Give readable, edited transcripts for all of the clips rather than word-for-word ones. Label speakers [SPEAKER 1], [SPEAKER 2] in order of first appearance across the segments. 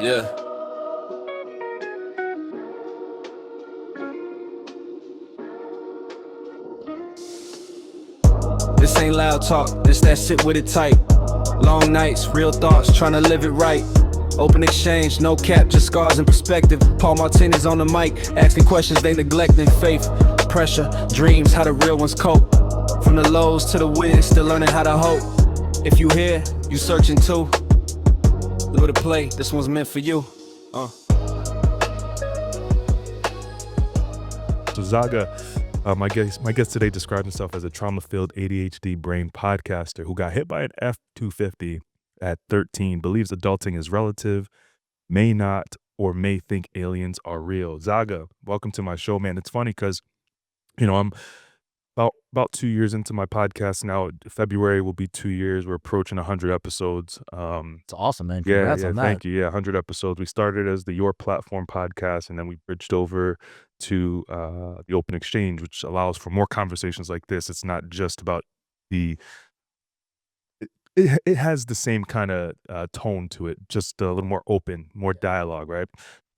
[SPEAKER 1] Yeah. This ain't loud talk, this that sit with it tight. Long nights, real thoughts, tryna live it right. Open exchange, no cap, just scars and perspective. Paul Martinez on the mic, asking questions they neglecting. Faith, pressure, dreams, how the real ones cope. From the lows to the wins, still learning how to hope. If you here, you searching too. Lure to play, this one's meant for you.
[SPEAKER 2] So Zaga, my guest today described himself as a trauma-filled ADHD brain podcaster who got hit by an F-250 at 13, believes adulting is relative, may not or may think aliens are real. Zaga, welcome to my show, man. It's funny because, I'm about 2 years into my podcast now. February will be 2 years. We're approaching 100 episodes.
[SPEAKER 3] It's awesome, man.
[SPEAKER 2] Yeah,
[SPEAKER 3] Congrats on that.
[SPEAKER 2] thank you. Yeah, 100 episodes. We started as the Your Platform podcast, and then we bridged over to the Open Exchange, which allows for more conversations like this. It's not just about it has the same kind of tone to it, just a little more open, more dialogue, right?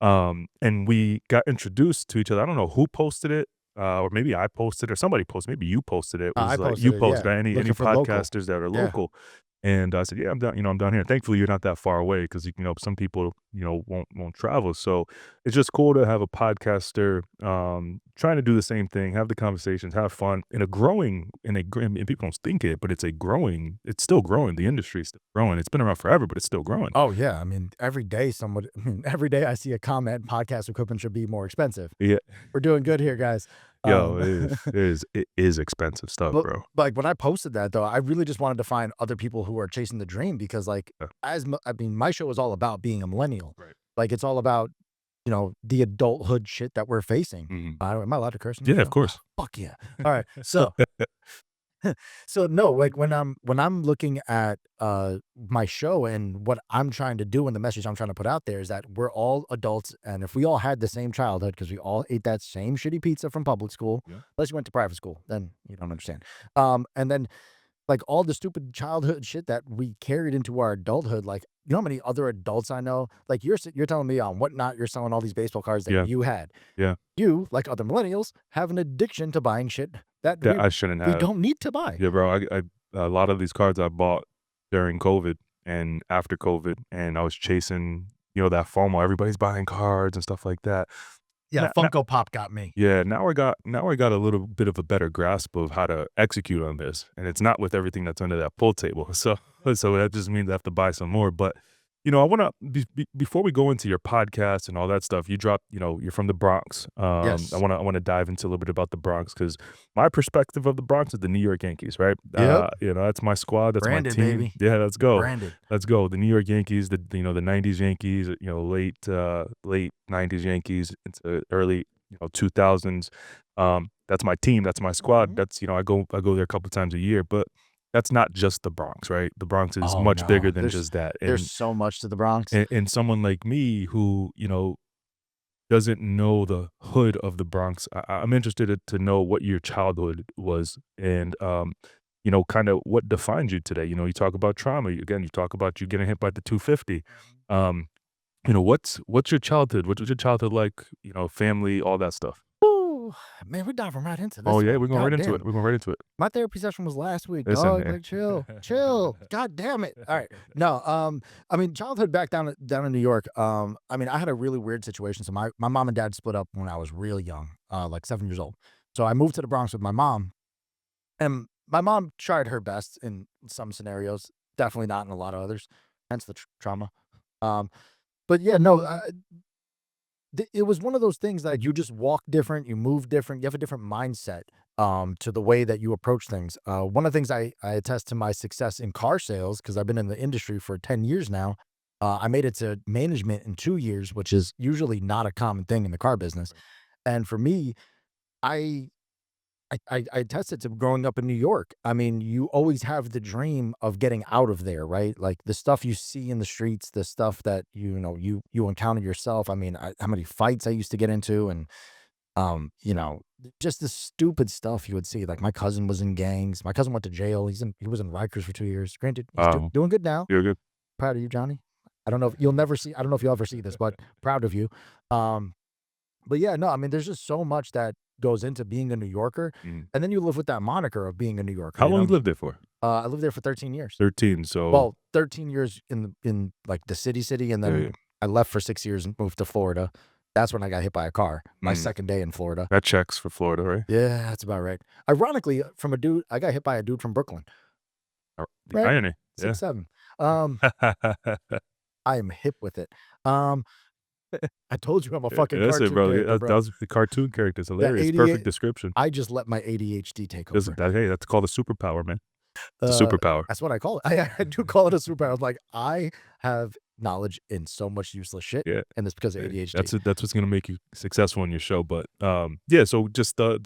[SPEAKER 2] And we got introduced to each other. I don't know who posted it, or maybe I posted it, or somebody posted. Maybe you posted it. It was
[SPEAKER 3] I
[SPEAKER 2] like
[SPEAKER 3] posted
[SPEAKER 2] you
[SPEAKER 3] it,
[SPEAKER 2] posted
[SPEAKER 3] yeah.
[SPEAKER 2] any
[SPEAKER 3] Looking for local.
[SPEAKER 2] podcasters that are
[SPEAKER 3] Yeah.
[SPEAKER 2] local. And I said, yeah, I'm down. I'm down here. Thankfully, you're not that far away because some people won't travel. So it's just cool to have a podcaster trying to do the same thing, have the conversations, have fun in a growing and people don't think it, but it's still growing. The industry is still growing. It's been around forever, but it's still growing.
[SPEAKER 3] Oh yeah, I mean every day every day I see a comment, podcast equipment should be more expensive.
[SPEAKER 2] Yeah,
[SPEAKER 3] We're doing good here, guys.
[SPEAKER 2] yo, it is expensive stuff,
[SPEAKER 3] But
[SPEAKER 2] bro.
[SPEAKER 3] like when I posted that though, I really just wanted to find other people who are chasing the dream because my show is all about being a millennial.
[SPEAKER 2] Right.
[SPEAKER 3] Like it's all about the adulthood shit that we're facing.
[SPEAKER 2] Mhm.
[SPEAKER 3] Am I allowed to curse? On the
[SPEAKER 2] Yeah, of
[SPEAKER 3] show?
[SPEAKER 2] course.
[SPEAKER 3] Fuck yeah. All right. So no, like when I'm looking at my show and what I'm trying to do and the message I'm trying to put out there is that we're all adults, and if we all had the same childhood because we all ate that same shitty pizza from public school,
[SPEAKER 2] Yeah.
[SPEAKER 3] unless you went to private school, then you don't understand. And then like all the stupid childhood shit that we carried into our adulthood, like you know how many other adults I know? Like you're telling me on Whatnot you're selling all these baseball cards that
[SPEAKER 2] Yeah.
[SPEAKER 3] you had.
[SPEAKER 2] Yeah.
[SPEAKER 3] You, like other millennials, have an addiction to buying shit that
[SPEAKER 2] I shouldn't
[SPEAKER 3] we
[SPEAKER 2] have.
[SPEAKER 3] don't need to buy.
[SPEAKER 2] Yeah, bro. I a lot of these cards I bought during COVID and after COVID, and I was chasing, that FOMO. Everybody's buying cards and stuff like that.
[SPEAKER 3] Yeah,
[SPEAKER 2] Now-
[SPEAKER 3] Funko Pop got me.
[SPEAKER 2] Yeah, now I got a little bit of a better grasp of how to execute on this, and it's not with everything that's under that pool table. So that just means I have to buy some more. But I want to before we go into your podcast and all that stuff. You dropped, you're from the Bronx.
[SPEAKER 3] Yes.
[SPEAKER 2] I want to dive into a little bit about the Bronx because my perspective of the Bronx is the New York Yankees, right?
[SPEAKER 3] Yep.
[SPEAKER 2] That's my squad. That's
[SPEAKER 3] Branded,
[SPEAKER 2] my team.
[SPEAKER 3] baby.
[SPEAKER 2] Yeah, let's go.
[SPEAKER 3] Branded.
[SPEAKER 2] Let's go. The New York Yankees, the 90s Yankees, late 90s Yankees into early 2000s. That's my team. That's my squad.
[SPEAKER 3] Mhm.
[SPEAKER 2] That's I go there a couple times a year, but that's not just the Bronx, right? The Bronx is
[SPEAKER 3] Oh,
[SPEAKER 2] much
[SPEAKER 3] no.
[SPEAKER 2] bigger than
[SPEAKER 3] There's-
[SPEAKER 2] just that.
[SPEAKER 3] There's so much to the Bronx.
[SPEAKER 2] And someone like me who doesn't know the hood of the Bronx, I'm interested to know what your childhood was and kind of what defines you today. You talk about trauma. Again, you talk about you getting hit by the 250. What's your childhood? What was your childhood like? Family, all that stuff.
[SPEAKER 3] Ooh, man, we're diving right into this.
[SPEAKER 2] Oh yeah,
[SPEAKER 3] one.
[SPEAKER 2] we're going right into
[SPEAKER 3] Goddamn.
[SPEAKER 2] it. We're going right into it.
[SPEAKER 3] My therapy session was last week,
[SPEAKER 2] Listen,
[SPEAKER 3] dog.
[SPEAKER 2] man.
[SPEAKER 3] Like, chill. God damn it. All right. No, I mean, childhood back down in New York. I mean, I had a really weird situation. So my mom and dad split up when I was really young, like 7 years old. So I moved to the Bronx with my mom, and my mom tried her best in some scenarios, definitely not in a lot of others. Hence the trauma. But yeah, no. It was one of those things that you just walk different, you move different, you have a different mindset to the way that you approach things. One of the things I attest to my success in car sales, because I've been in the industry for 10 years now. I made it to management in 2 years, which is usually not a common thing in the car business. And for me, I attested to growing up in New York. I mean, you always have the dream of getting out of there, right? Like the stuff you see in the streets, the stuff that you encounter yourself. I mean, how many fights I used to get into, and just the stupid stuff you would see. Like my cousin was in gangs. My cousin went to jail. He was in Rikers for 2 years. Granted, he's doing good now.
[SPEAKER 2] You're good.
[SPEAKER 3] Proud of you, Johnny. I don't know if you'll never see. I don't know if you'll ever see this, but proud of you. Um, but yeah, no, I mean, there's just so much that goes into being a New Yorker,
[SPEAKER 2] Mm.
[SPEAKER 3] and then you live with that moniker of being a New Yorker.
[SPEAKER 2] How
[SPEAKER 3] you
[SPEAKER 2] long
[SPEAKER 3] know?
[SPEAKER 2] you lived there for?
[SPEAKER 3] I lived there for 13 years.
[SPEAKER 2] 13. So
[SPEAKER 3] Well, 13 years in like the city, and then
[SPEAKER 2] yeah.
[SPEAKER 3] I left for 6 years and moved to Florida. That's when I got hit by a car. My second day in Florida.
[SPEAKER 2] That checks for Florida, right?
[SPEAKER 3] Yeah, that's about right. Ironically, from a dude, I got hit by a dude from Brooklyn.
[SPEAKER 2] The
[SPEAKER 3] Right?
[SPEAKER 2] irony.
[SPEAKER 3] 6'7".
[SPEAKER 2] Yeah.
[SPEAKER 3] I am hip with it. I told you I'm a fucking
[SPEAKER 2] That's
[SPEAKER 3] cartoon
[SPEAKER 2] it, bro.
[SPEAKER 3] character,
[SPEAKER 2] That
[SPEAKER 3] bro.
[SPEAKER 2] was the cartoon character. It's hilarious.
[SPEAKER 3] 88
[SPEAKER 2] Perfect description.
[SPEAKER 3] I just let my ADHD take over.
[SPEAKER 2] Hey, that's called a superpower, man. It's a superpower.
[SPEAKER 3] That's what I call it. I do call it a superpower. Like, I have knowledge in so much useless shit,
[SPEAKER 2] Yeah.
[SPEAKER 3] and it's because of
[SPEAKER 2] Hey,
[SPEAKER 3] ADHD.
[SPEAKER 2] that's what's gonna make you successful in your show. But yeah. So just the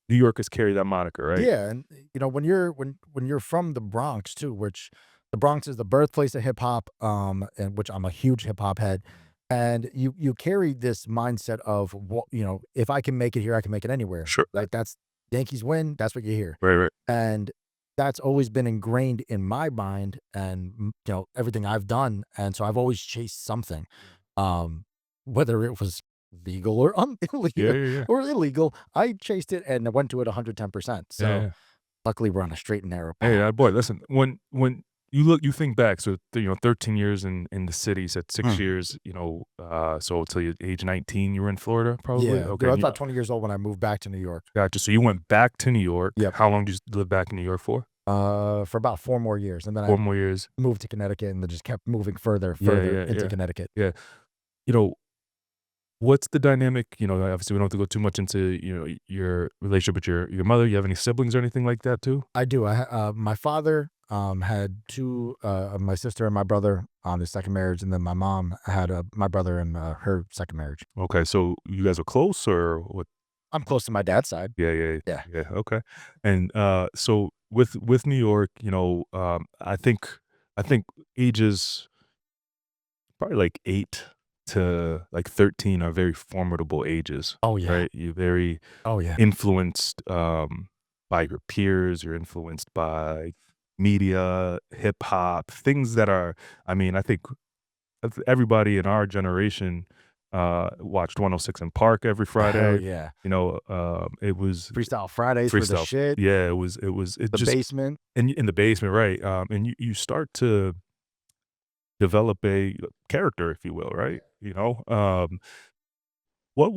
[SPEAKER 2] New Yorkers carry that moniker, right?
[SPEAKER 3] Yeah, and when you're from the Bronx too, which the Bronx is the birthplace of hip hop, and which I'm a huge hip hop head, and you carry this mindset of what if I can make it here, I can make it anywhere.
[SPEAKER 2] Sure.
[SPEAKER 3] Like, that's Yankees win, that's what you hear,
[SPEAKER 2] Right.
[SPEAKER 3] and that's always been ingrained in my mind, and everything I've done, and so I've always chased something, whether it was legal or illegal
[SPEAKER 2] Yeah.
[SPEAKER 3] or illegal. I chased it and I went to it 110%. So
[SPEAKER 2] Yeah.
[SPEAKER 3] luckily we're on a straight and narrow
[SPEAKER 2] Hey,
[SPEAKER 3] path.
[SPEAKER 2] boy, listen. When you think back, so 13 years in the city, you said 6 years. So till you age 19, you were in Florida, probably.
[SPEAKER 3] Yeah,
[SPEAKER 2] Okay.
[SPEAKER 3] I was about 20 years old when I moved back to New York.
[SPEAKER 2] Gotcha. So you went back to New York.
[SPEAKER 3] Yep.
[SPEAKER 2] How long did you live back in New York for?
[SPEAKER 3] For about 4 more years, and then
[SPEAKER 2] 4
[SPEAKER 3] I
[SPEAKER 2] more years.
[SPEAKER 3] moved to Connecticut, and then just kept moving further
[SPEAKER 2] Yeah,
[SPEAKER 3] into Connecticut.
[SPEAKER 2] Yeah. What's the dynamic? Obviously we don't have to go too much into your relationship with your mother. You have any siblings or anything like that too?
[SPEAKER 3] I do. My father had two, my sister and my brother on his second marriage, and then my mom had my brother and her second marriage.
[SPEAKER 2] Okay, so you guys are close or what?
[SPEAKER 3] I'm close to my dad's side.
[SPEAKER 2] Yeah.
[SPEAKER 3] Yeah.
[SPEAKER 2] Okay, and so with New York, I think ages probably like 8 to like 13 are very formidable ages.
[SPEAKER 3] Oh yeah.
[SPEAKER 2] Right, you're very
[SPEAKER 3] Oh yeah.
[SPEAKER 2] influenced by your peers. You're influenced by media, hip hop, things that are. I mean, I think everybody in our generation watched 106 in Park every
[SPEAKER 3] Hell
[SPEAKER 2] Friday.
[SPEAKER 3] yeah.
[SPEAKER 2] It was
[SPEAKER 3] Freestyle Fridays for the
[SPEAKER 2] freestyle.
[SPEAKER 3] shit.
[SPEAKER 2] Yeah, it
[SPEAKER 3] The
[SPEAKER 2] just
[SPEAKER 3] basement.
[SPEAKER 2] in the basement, right? And you start to develop a character, if you will, right? What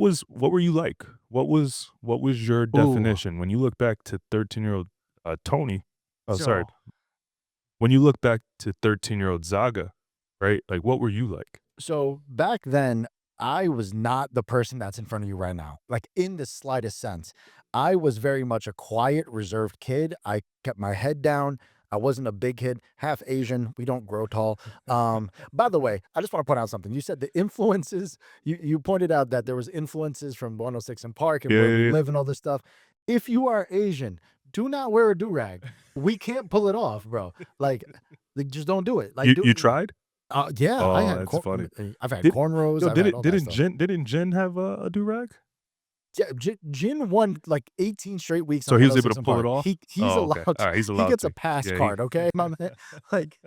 [SPEAKER 2] were you like? What was your
[SPEAKER 3] Ooh.
[SPEAKER 2] definition when you look back to 13-year-old Tony? Oh, sorry.
[SPEAKER 3] So,
[SPEAKER 2] When you look back to 13-year-old Zaga, right? Like, what were you like?
[SPEAKER 3] so back then, I was not the person that's in front of you right now, like in the slightest sense. I was very much a quiet, reserved kid. I kept my head down. I wasn't a big kid, half Asian. We don't grow tall. By the way, I just want to point out something. You said the influences. You pointed out that there was influences from 106 and Park and where we
[SPEAKER 2] Yeah.
[SPEAKER 3] live and all this stuff. If you are Asian, do not wear a do-rag. We can't pull it off, bro. Like just don't do it. Like
[SPEAKER 2] You tried?
[SPEAKER 3] yeah, I
[SPEAKER 2] Oh,
[SPEAKER 3] had
[SPEAKER 2] that's funny.
[SPEAKER 3] I've had
[SPEAKER 2] Did-
[SPEAKER 3] cornrows.
[SPEAKER 2] Yo,
[SPEAKER 3] I've had all that stuff.
[SPEAKER 2] didn't Jen have a do rag?
[SPEAKER 3] Yeah, Jin won like 18 straight weeks.
[SPEAKER 2] So
[SPEAKER 3] on
[SPEAKER 2] he was able
[SPEAKER 3] 106
[SPEAKER 2] to
[SPEAKER 3] and
[SPEAKER 2] pull it
[SPEAKER 3] Park.
[SPEAKER 2] off?
[SPEAKER 3] He's
[SPEAKER 2] Oh,
[SPEAKER 3] allowed.
[SPEAKER 2] okay. All right, he's
[SPEAKER 3] He
[SPEAKER 2] allowed
[SPEAKER 3] gets a
[SPEAKER 2] to.
[SPEAKER 3] pass
[SPEAKER 2] Yeah,
[SPEAKER 3] card, okay, my man. Like,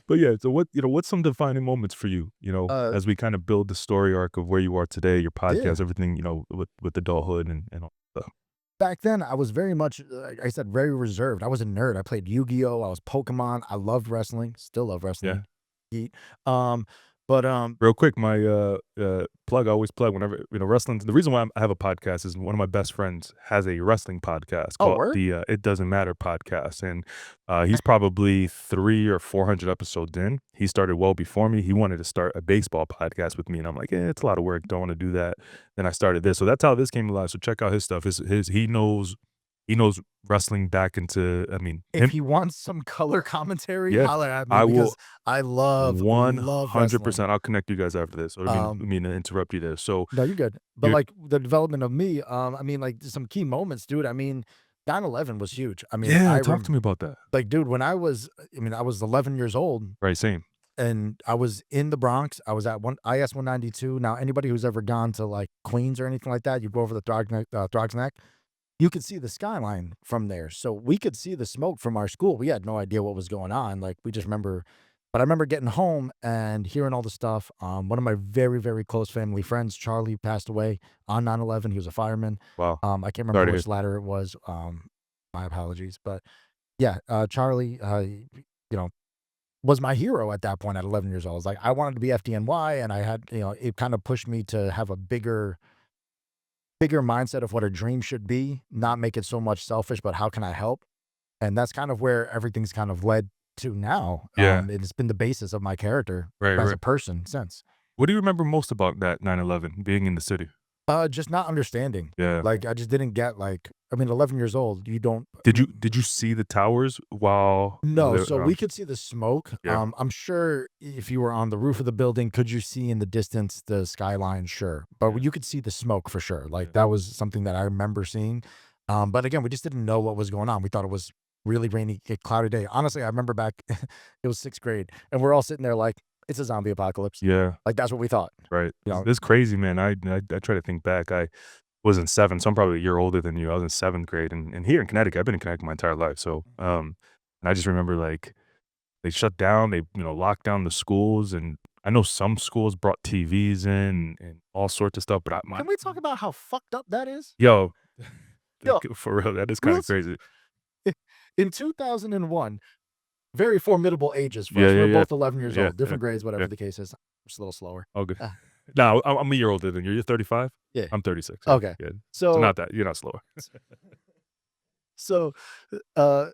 [SPEAKER 2] But yeah, so what's some defining moments for you?
[SPEAKER 3] Uh,
[SPEAKER 2] As we kind of build the story arc of where you are today, your
[SPEAKER 3] yeah.
[SPEAKER 2] podcast, everything, with adulthood and all that stuff.
[SPEAKER 3] Back then, I was very much, like I said, very reserved. I was a nerd. I played Yu-Gi-Oh. I was Pokemon. I loved wrestling. Still love
[SPEAKER 2] Yeah.
[SPEAKER 3] wrestling. Eat. But
[SPEAKER 2] Real quick, my plug, I always plug whenever, wrestling. The reason why I have a podcast is one of my best friends has a wrestling podcast
[SPEAKER 3] oh,
[SPEAKER 2] called
[SPEAKER 3] word?
[SPEAKER 2] the It Doesn't Matter podcast. And he's probably 300 or 400 episodes in. He started well before me. He wanted to start a baseball podcast with me. And I'm like, it's a lot of work. Don't want to do that. Then I started this. So that's how this came alive. So check out his stuff. He knows wrestling back into, I mean,
[SPEAKER 3] If
[SPEAKER 2] him,
[SPEAKER 3] he wants some color commentary,
[SPEAKER 2] Yeah,
[SPEAKER 3] holler at me
[SPEAKER 2] I will
[SPEAKER 3] because I love
[SPEAKER 2] 100%.
[SPEAKER 3] wrestling.
[SPEAKER 2] I'll connect you guys after this. I
[SPEAKER 3] Um,
[SPEAKER 2] mean to interrupt you there. So
[SPEAKER 3] No, you're good. But
[SPEAKER 2] you're,
[SPEAKER 3] like the development of me, I mean, like some key moments, dude. I mean, 9/11 was huge. I mean,
[SPEAKER 2] yeah, talk to me about that.
[SPEAKER 3] like, dude, when I was 11 years old,
[SPEAKER 2] Right, same.
[SPEAKER 3] and I was in the Bronx. I was at IS 192. Now, anybody who's ever gone to like Queens or anything like that, you go over the Throgs Neck, you could see the skyline from there. So we could see the smoke from our school. We had no idea what was going on. Like, we just remember But I remember getting home and hearing all the stuff. One of my very, very close family friends, Charlie, passed away on 9/11. He was a fireman.
[SPEAKER 2] Wow.
[SPEAKER 3] I can't
[SPEAKER 2] Sorry
[SPEAKER 3] remember
[SPEAKER 2] to
[SPEAKER 3] which ladder it was. My apologies. But yeah, Charlie, you know, was my hero at that point at 11 years old. I was like, I wanted to be FDNY, and I had, it kind of pushed me to have a bigger mindset of what a dream should be, not make it so much selfish, but how can I help? And that's kind of where everything's kind of led to now.
[SPEAKER 2] Yeah.
[SPEAKER 3] It's been the basis of my character
[SPEAKER 2] Right,
[SPEAKER 3] as a
[SPEAKER 2] right.
[SPEAKER 3] person since.
[SPEAKER 2] What do you remember most about that 9/11 being in the city?
[SPEAKER 3] Just not understanding.
[SPEAKER 2] Yeah.
[SPEAKER 3] Like, I just didn't get, like, I mean, 11 years old, you don't.
[SPEAKER 2] Did you see the towers while
[SPEAKER 3] No,
[SPEAKER 2] they-
[SPEAKER 3] so we could see the smoke.
[SPEAKER 2] Yeah.
[SPEAKER 3] I'm sure if you were on the roof of the building, could you see in the distance the skyline? Sure. But
[SPEAKER 2] Yeah.
[SPEAKER 3] you could see the smoke for sure. Like,
[SPEAKER 2] Yeah.
[SPEAKER 3] that was something that I remember seeing. But again, we just didn't know what was going on. We thought it was really rainy, cloudy day. Honestly, I remember back, it was 6th grade, and we're all sitting there like, it's a zombie apocalypse.
[SPEAKER 2] Yeah,
[SPEAKER 3] Like, that's what we thought.
[SPEAKER 2] right.
[SPEAKER 3] You know,
[SPEAKER 2] It's crazy, man. I try to think back. I was in 7th, so I'm probably a year older than you. I was in 7th grade, and here in Connecticut, I've been in Connecticut my entire life. So, and I just remember like they shut down, they locked down the schools, and I know some schools brought TVs in and all sorts of stuff. But
[SPEAKER 3] can we talk about how fucked up that is?
[SPEAKER 2] yo,
[SPEAKER 3] Yo,
[SPEAKER 2] for real, that is kind
[SPEAKER 3] real
[SPEAKER 2] of crazy.
[SPEAKER 3] in 2001, very formidable ages for
[SPEAKER 2] Yeah,
[SPEAKER 3] us.
[SPEAKER 2] yeah,
[SPEAKER 3] We're
[SPEAKER 2] yeah.
[SPEAKER 3] both 11 years
[SPEAKER 2] Yeah,
[SPEAKER 3] old, different
[SPEAKER 2] yeah,
[SPEAKER 3] grades, whatever
[SPEAKER 2] yeah.
[SPEAKER 3] the case is. Just a little slower.
[SPEAKER 2] All good.
[SPEAKER 3] Ah.
[SPEAKER 2] No, I'm a year older than you. You're 35.
[SPEAKER 3] Yeah.
[SPEAKER 2] I'm 36. Yeah,
[SPEAKER 3] Okay.
[SPEAKER 2] yeah. So
[SPEAKER 3] So,
[SPEAKER 2] not that you're not slower.
[SPEAKER 3] so, uh,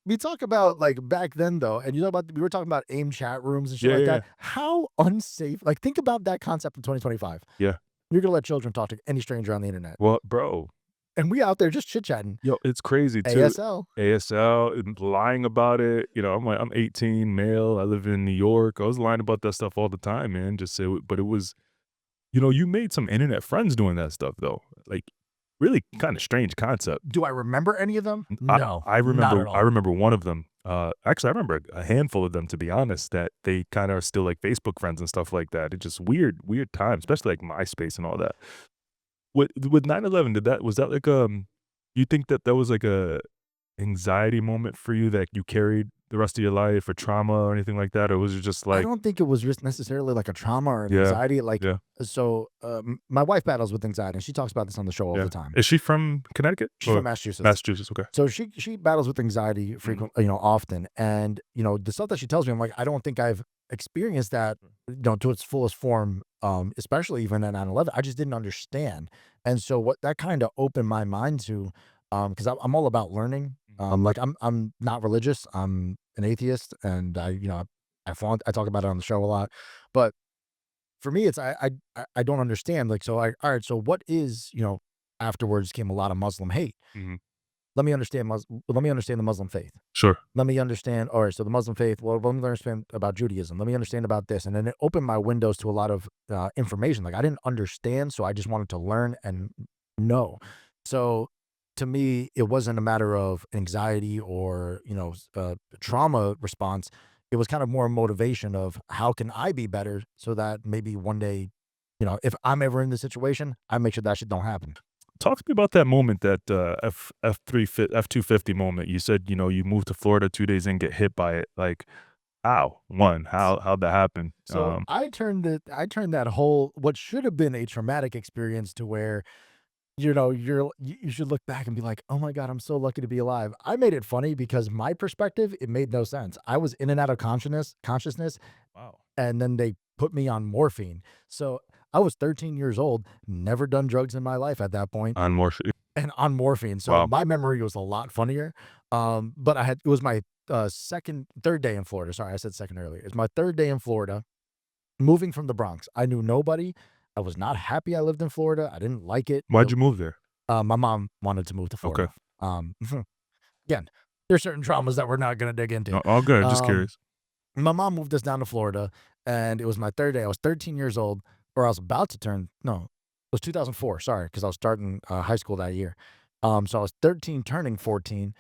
[SPEAKER 3] we talk about like back then though, and we were talking about AIM chat rooms and shit
[SPEAKER 2] Yeah,
[SPEAKER 3] like
[SPEAKER 2] yeah,
[SPEAKER 3] that. How unsafe, like think about that concept in 2025.
[SPEAKER 2] Yeah.
[SPEAKER 3] You're gonna let children talk to any stranger on the internet.
[SPEAKER 2] Well, bro,
[SPEAKER 3] And we out there just chit-chatting.
[SPEAKER 2] yo, it's crazy too.
[SPEAKER 3] ASL.
[SPEAKER 2] ASL and lying about it. I'm like, I'm 18, male. I live in New York. I was lying about that stuff all the time, man. But it was, you made some internet friends doing that stuff though. Like, really kind of strange concept.
[SPEAKER 3] Do I remember any of them?
[SPEAKER 2] I-
[SPEAKER 3] No.
[SPEAKER 2] I
[SPEAKER 3] not
[SPEAKER 2] remember.
[SPEAKER 3] at all.
[SPEAKER 2] I remember one of them. Actually, I remember a handful of them, to be honest. That they kind of are still like Facebook friends and stuff like that. It's just weird times, especially like MySpace and all that. With 9/11, was that like you think that was like a anxiety moment for you that you carried the rest of your life, or trauma or anything like that, or was it just
[SPEAKER 3] I
[SPEAKER 2] like
[SPEAKER 3] don't think it was just necessarily like a trauma or an
[SPEAKER 2] Yeah,
[SPEAKER 3] anxiety. Like,
[SPEAKER 2] yeah.
[SPEAKER 3] so my wife battles with anxiety, and she talks about this on the show all
[SPEAKER 2] Yeah.
[SPEAKER 3] the time.
[SPEAKER 2] Is she from Connecticut?
[SPEAKER 3] She's
[SPEAKER 2] Or
[SPEAKER 3] from Massachusetts.
[SPEAKER 2] Massachusetts. Okay.
[SPEAKER 3] So she battles with anxiety frequently, often. And, the stuff that she tells me, I'm like, I don't think I've experienced that, to its fullest form, especially even at 9/11. I just didn't understand. And so what that kind of opened my mind to, because I'm all about learning. Like I'm not religious. I'm an atheist, and I talk about it on the show a lot. But for me, it's I don't understand. Like, so all right, so what is, afterwards came a lot of Muslim hate.
[SPEAKER 2] Mhm.
[SPEAKER 3] Let me understand the Muslim faith.
[SPEAKER 2] Sure.
[SPEAKER 3] Let me understand, all right, so the Muslim faith, well, let me understand about Judaism. Let me understand about this. And then it opened my windows to a lot of information. Like, I didn't understand, so I just wanted to learn and know. So to me, it wasn't a matter of anxiety or, trauma response. It was kind of more motivation of how can I be better so that maybe one day, if I'm ever in this situation, I make sure that shit don't happen.
[SPEAKER 2] Talk to me about that moment, that F-250 moment. You said, you moved to Florida 2 days in, get hit by it. Like, how'd that happen?
[SPEAKER 3] So I turned that whole, what should have been a traumatic experience, to where, you should look back and be like, oh my God, I'm so lucky to be alive. I made it funny because my perspective, it made no sense. I was in and out of consciousness,
[SPEAKER 2] Wow.
[SPEAKER 3] and then they put me on morphine. So I was 13 years old, never done drugs in my life at that point,
[SPEAKER 2] On morphine.
[SPEAKER 3] and on morphine. So
[SPEAKER 2] Wow.
[SPEAKER 3] my memory was a lot funnier. But it was my third day in Florida. Sorry, I said second earlier. It's my third day in Florida, moving from the Bronx. I knew nobody. I was not happy I lived in Florida. I didn't like it.
[SPEAKER 2] Why'd you move there?
[SPEAKER 3] My mom wanted to move to Florida. Again, there's certain traumas that we're not going to dig into.
[SPEAKER 2] No, all good. Just
[SPEAKER 3] Um,
[SPEAKER 2] curious.
[SPEAKER 3] My mom moved us down to Florida, and it was my third day. I was 13 years old, or I was about to turn, no, it was 2004, sorry, because I was starting high school that year. So I was 13 turning 14,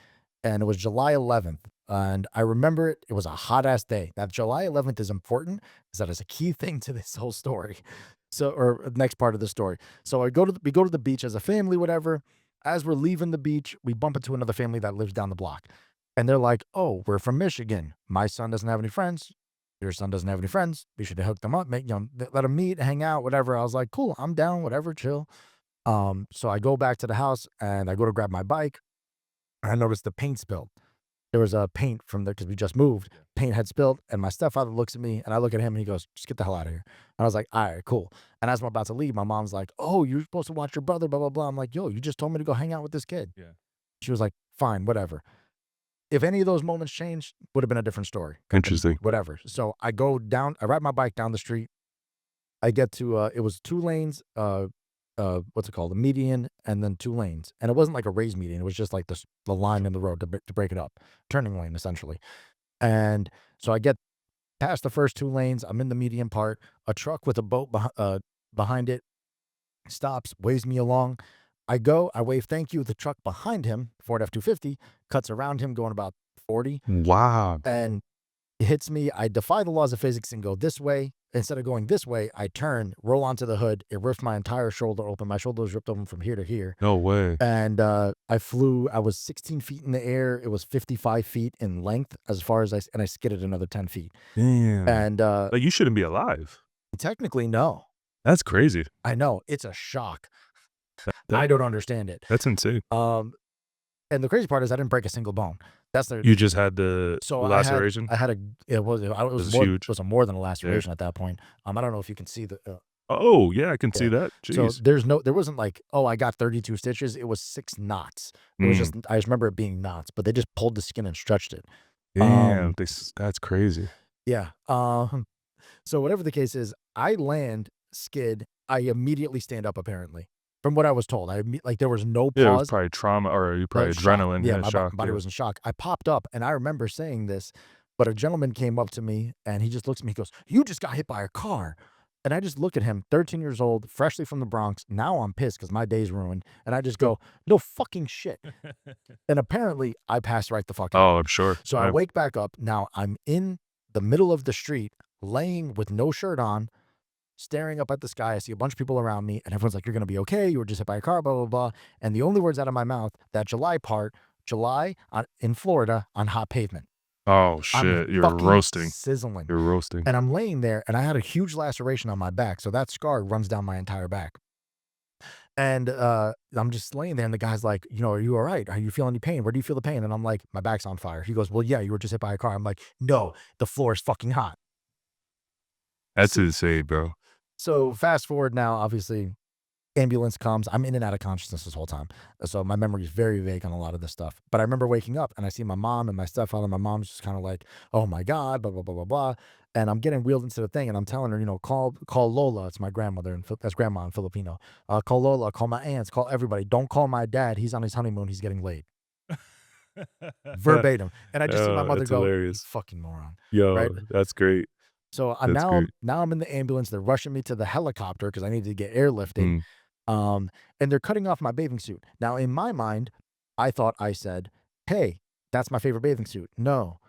[SPEAKER 3] and it was July 11th. And I remember it was a hot-ass day. That July 11th is important, because that is a key thing to this whole story. So, or next part of the story. So we go to the beach as a family, whatever. As we're leaving the beach, we bump into another family that lives down the block. And they're like, oh, we're from Michigan. My son doesn't have any friends. Your son doesn't have any friends. We should hook them up, let them meet, hang out, whatever. I was like, cool, I'm down, whatever, chill. So I go back to the house and I go to grab my bike. And I noticed the paint spilled. There was a paint from there because we just moved. Paint had spilled, and my stepfather looks at me, and I look at him, and he goes, "Just get the hell out of here." And I was like, "All right, cool." And as I'm about to leave, my mom's like, "Oh, you're supposed to watch your brother, blah blah blah." I'm like, "Yo, you just told me to go hang out with this kid."
[SPEAKER 2] Yeah.
[SPEAKER 3] She was like, "Fine, whatever." If any of those moments changed, would have been a different story.
[SPEAKER 2] Interesting.
[SPEAKER 3] Whatever. So I go down. I ride my bike down the street. I get to it was 2 lanes. What's it called? A median, and then 2 lanes. And it wasn't like a raised median. It was just like the line in the road to break it up, turning lane essentially. And so I get past the first 2 lanes. I'm in the median part. A truck with a boat behind it stops, waves me along. I wave thank you. The truck behind him, Ford F-250, cuts around him going about 40.
[SPEAKER 2] Wow.
[SPEAKER 3] And it hits me. I defy the laws of physics and go this way. Instead of going this way, I turn, roll onto the hood. It ripped my entire shoulder open. My shoulder was ripped open from here to here.
[SPEAKER 2] No way.
[SPEAKER 3] And I flew. I was 16 feet in the air. It was 55 feet in length as far as and I skidded another 10 feet.
[SPEAKER 2] Damn.
[SPEAKER 3] And
[SPEAKER 2] Like, you shouldn't be alive.
[SPEAKER 3] technically, no.
[SPEAKER 2] That's crazy.
[SPEAKER 3] I know. It's a shock.
[SPEAKER 2] That-
[SPEAKER 3] I don't understand it.
[SPEAKER 2] That's insane.
[SPEAKER 3] And the crazy part is I didn't break a single bone. That's the
[SPEAKER 2] You just had the laceration?
[SPEAKER 3] It was
[SPEAKER 2] huge.
[SPEAKER 3] It was more than a laceration at that point. I don't know if you can see the.
[SPEAKER 2] Oh, yeah, I can see that.
[SPEAKER 3] So
[SPEAKER 2] Jeez.
[SPEAKER 3] there wasn't like, oh, I got 32 stitches. It was 6 knots. It was just, I just remember it being knots, but they just pulled the skin and stretched it.
[SPEAKER 2] Damn, that's crazy.
[SPEAKER 3] Yeah. So whatever the case is, I land, skid. I immediately stand up. Apparently, from what I was told, there was no pause.
[SPEAKER 2] Yeah, it was probably trauma, or you probably
[SPEAKER 3] Shock.
[SPEAKER 2] adrenaline.
[SPEAKER 3] Yeah, my
[SPEAKER 2] shock.
[SPEAKER 3] body was in shock. I popped up, and I remember saying this, but a gentleman came up to me, and he just looks at me. He goes, "You just got hit by a car." And I just look at him, 13 years old, freshly from the Bronx. Now I'm pissed because my day's ruined. And I just go, "No fucking shit." And apparently, I passed right the fuck out.
[SPEAKER 2] Oh, I'm sure.
[SPEAKER 3] So I wake back up. Now I'm in the middle of the street, laying with no shirt on, staring up at the sky. I see a bunch of people around me, and everyone's like, "You're going to be okay. You were just hit by a car, blah, blah, blah." And the only words out of my mouth, that July in Florida on hot pavement.
[SPEAKER 2] Oh, shit. You're
[SPEAKER 3] fucking
[SPEAKER 2] roasting.
[SPEAKER 3] Sizzling.
[SPEAKER 2] You're roasting.
[SPEAKER 3] And I'm laying there, and I had a huge laceration on my back. So that scar runs down my entire back. And I'm just laying there, and the guy's like, "Are you all right? Are you feeling any pain? Where do you feel the pain?" And I'm like, "My back's on fire." He goes, "Well, yeah, you were just hit by a car." I'm like, "No, the floor is fucking hot."
[SPEAKER 2] That's insane, bro.
[SPEAKER 3] So fast forward now, obviously, ambulance comes. I'm in and out of consciousness this whole time. So my memory is very vague on a lot of this stuff. But I remember waking up, and I see my mom and my stepfather. My mom's just kind of like, "Oh my God, blah, blah, blah, blah, blah." And I'm getting wheeled into the thing, and I'm telling her, call Lola. It's my grandmother, and that's grandma in Filipino. Call Lola, call my aunts, call everybody. Don't call my dad. He's on his honeymoon. He's getting laid. Verbatim. And I just see my mother
[SPEAKER 2] that's
[SPEAKER 3] go,
[SPEAKER 2] hilarious.
[SPEAKER 3] "You fucking moron."
[SPEAKER 2] Yo,
[SPEAKER 3] Right?
[SPEAKER 2] that's great.
[SPEAKER 3] So
[SPEAKER 2] That's great.
[SPEAKER 3] now I'm in the ambulance. They're rushing me to the helicopter because I need to get airlifted. And they're cutting off my bathing suit. Now, in my mind, I thought I said, "Hey, that's my favorite bathing suit." No.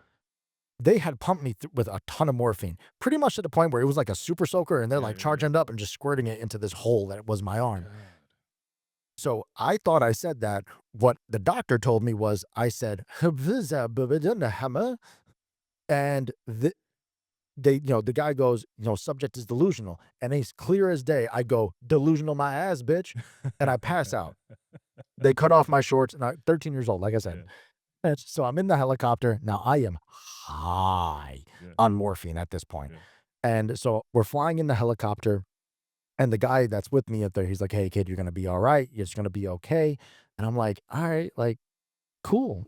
[SPEAKER 3] They had pumped me with a ton of morphine, pretty much to the point where it was like a super soaker, and they're like charging it up and just squirting it into this hole that was my arm. So I thought I said that. What the doctor told me was I said, and the guy goes, "Subject is delusional." And he's clear as day. I go, "Delusional my ass, bitch." And I pass out. They cut off my shorts, and I'm 13 years old, like I said. And so I'm in the helicopter. Now I am high on morphine at this point. And so we're flying in the helicopter, and the guy that's with me up there, he's like, "Hey kid, you're going to be all right. You're just going to be okay." And I'm like, "All right, like, cool.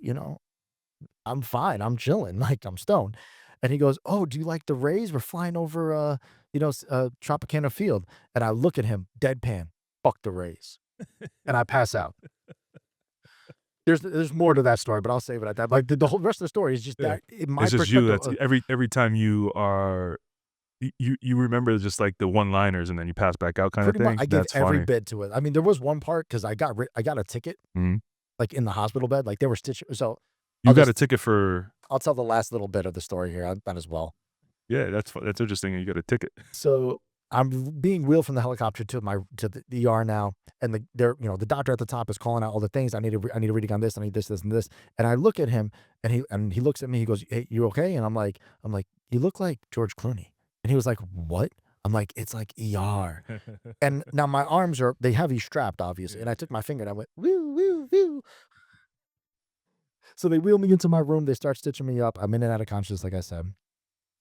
[SPEAKER 3] I'm fine. I'm chilling. Like, I'm stoned." And he goes, "Oh, do you like the Rays? We're flying over, Tropicana Field." And I look at him, deadpan, "Fuck the Rays." And I pass out. There's more to that story, but I'll save it at that. Like the whole rest of the story is just that. In my
[SPEAKER 2] It's just you.
[SPEAKER 3] perspective,
[SPEAKER 2] That's every time you are, you remember just like the one-liners, and then you pass back out kind of
[SPEAKER 3] pretty
[SPEAKER 2] thing.
[SPEAKER 3] much, I give
[SPEAKER 2] That's
[SPEAKER 3] every
[SPEAKER 2] funny.
[SPEAKER 3] bit to it. I mean, there was one part because I got a ticket,
[SPEAKER 2] Mhm.
[SPEAKER 3] like in the hospital bed, like they were stitching. So
[SPEAKER 2] You
[SPEAKER 3] I'll
[SPEAKER 2] got
[SPEAKER 3] just-
[SPEAKER 2] a ticket for.
[SPEAKER 3] I'll tell the last little bit of the story here. I might as well.
[SPEAKER 2] Yeah, that's interesting. You got a ticket.
[SPEAKER 3] So I'm being wheeled from the helicopter to the ER now, and the doctor at the top is calling out all the things I need a reading on this, I need this, and this, and I look at him, and he looks at me, he goes, "Hey, you okay?" And I'm like, you look like George Clooney. And he was like, what? I'm like, it's like ER. And now my arms they have you strapped, obviously. And I took my finger and I went, woo, woo, woo. So they wheel me into my room. They start stitching me up. I'm in and out of consciousness, like I said.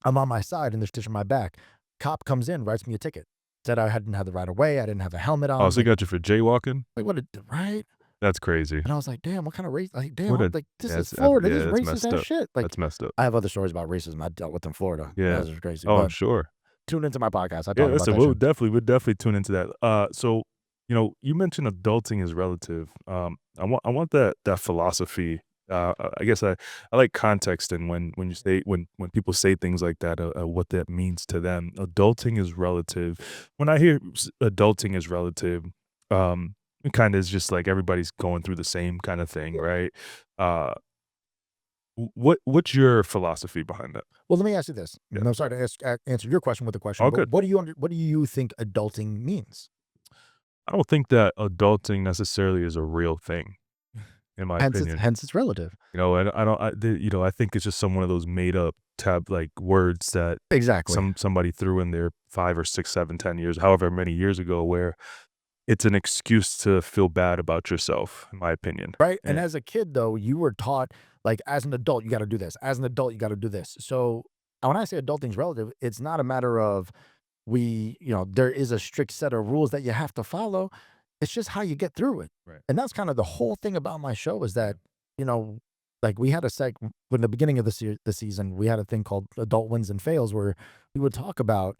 [SPEAKER 3] I'm on my side and they're stitching my back. Cop comes in, writes me a ticket. Said I hadn't had the right of way. I didn't have a helmet on.
[SPEAKER 2] Oh, so he got you for jaywalking?
[SPEAKER 3] Like, what right?
[SPEAKER 2] That's crazy.
[SPEAKER 3] And I was like, damn, what kind of race? Like, damn,
[SPEAKER 2] What a-
[SPEAKER 3] like, this
[SPEAKER 2] yeah,
[SPEAKER 3] is
[SPEAKER 2] that's-
[SPEAKER 3] Florida.
[SPEAKER 2] yeah,
[SPEAKER 3] This
[SPEAKER 2] that's
[SPEAKER 3] is
[SPEAKER 2] messed
[SPEAKER 3] racist
[SPEAKER 2] up.
[SPEAKER 3] ass shit. Like,
[SPEAKER 2] That's messed up.
[SPEAKER 3] I have other stories about racism I dealt with in Florida.
[SPEAKER 2] Yeah.
[SPEAKER 3] That was crazy.
[SPEAKER 2] Oh, I'm
[SPEAKER 3] But
[SPEAKER 2] sure.
[SPEAKER 3] tune into my podcast. I talk
[SPEAKER 2] Yeah,
[SPEAKER 3] about
[SPEAKER 2] listen,
[SPEAKER 3] that
[SPEAKER 2] we'll
[SPEAKER 3] shit.
[SPEAKER 2] definitely tune into that. So, you mentioned adulting is relative. I want that philosophy. I guess I like context, and when you say when people say things like that, what that means to them. Adulting is relative. When I hear adulting is relative, it kind of is just like everybody's going through the same kind of thing, right? What's your philosophy behind that?
[SPEAKER 3] Well, let me ask you this.
[SPEAKER 2] Yeah.
[SPEAKER 3] I'm sorry to answer your question with a question.
[SPEAKER 2] All
[SPEAKER 3] but
[SPEAKER 2] good.
[SPEAKER 3] what do you think adulting means?
[SPEAKER 2] I don't think that adulting necessarily is a real thing, in my opinion.
[SPEAKER 3] Hence it's relative.
[SPEAKER 2] And I think it's just one of those made up like words that
[SPEAKER 3] Exactly.
[SPEAKER 2] somebody threw in there 5 or 6, 7, 10 years, however many years ago, where it's an excuse to feel bad about yourself, in my opinion.
[SPEAKER 3] Right. And
[SPEAKER 2] Yeah.
[SPEAKER 3] as a kid, though, you were taught, like, as an adult, you got to do this. As an adult, you got to do this. So when I say adulting's relative, it's not a matter of there is a strict set of rules that you have to follow. It's just how you get through it.
[SPEAKER 2] Right.
[SPEAKER 3] And that's kind of the whole thing about my show is that, like we had in the beginning of the season, we had a thing called Adult Wins and Fails where we would talk about,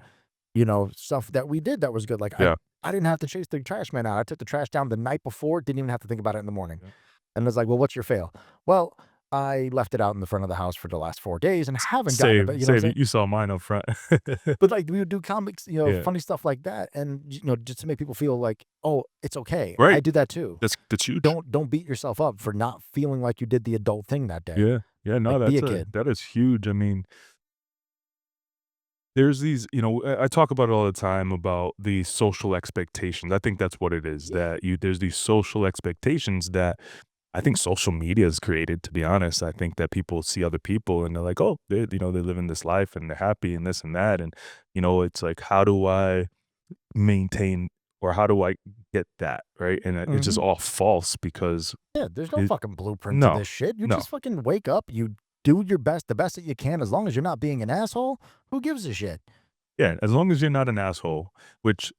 [SPEAKER 3] stuff that we did that was good. Like
[SPEAKER 2] Yeah.
[SPEAKER 3] I didn't have to chase the trash man out. I took the trash down the night before, didn't even have to think about it in the morning.
[SPEAKER 2] Yeah.
[SPEAKER 3] And it's like, well, what's your fail? Well, I left it out in the front of the house for the last 4 days and haven't gotten it. But,
[SPEAKER 2] You saw mine up front.
[SPEAKER 3] but like we would do comics,
[SPEAKER 2] Yeah.
[SPEAKER 3] funny stuff like that. And, just to make people feel like, oh, it's okay.
[SPEAKER 2] Right.
[SPEAKER 3] I do that too.
[SPEAKER 2] That's huge.
[SPEAKER 3] Don't beat yourself up for not feeling like you did the adult thing that day.
[SPEAKER 2] Yeah. Yeah. No,
[SPEAKER 3] Like, be a kid.
[SPEAKER 2] that is huge. I mean, there's these, I talk about it all the time about the social expectations. I think that's what it is.
[SPEAKER 3] Yeah.
[SPEAKER 2] That there's these social expectations that I think social media has created, to be honest. I think that people see other people and they're like, oh, they live in this life and they're happy and this and that. And, it's like, how do I maintain or how do I get that? Right. And it's just all false because
[SPEAKER 3] Yeah, there's no
[SPEAKER 2] It-
[SPEAKER 3] fucking blueprint to
[SPEAKER 2] no,
[SPEAKER 3] this shit. You
[SPEAKER 2] no.
[SPEAKER 3] just fucking wake up, you do your best, the best that you can, as long as you're not being an asshole. Who gives a shit?
[SPEAKER 2] Yeah, as long as you're not an asshole, which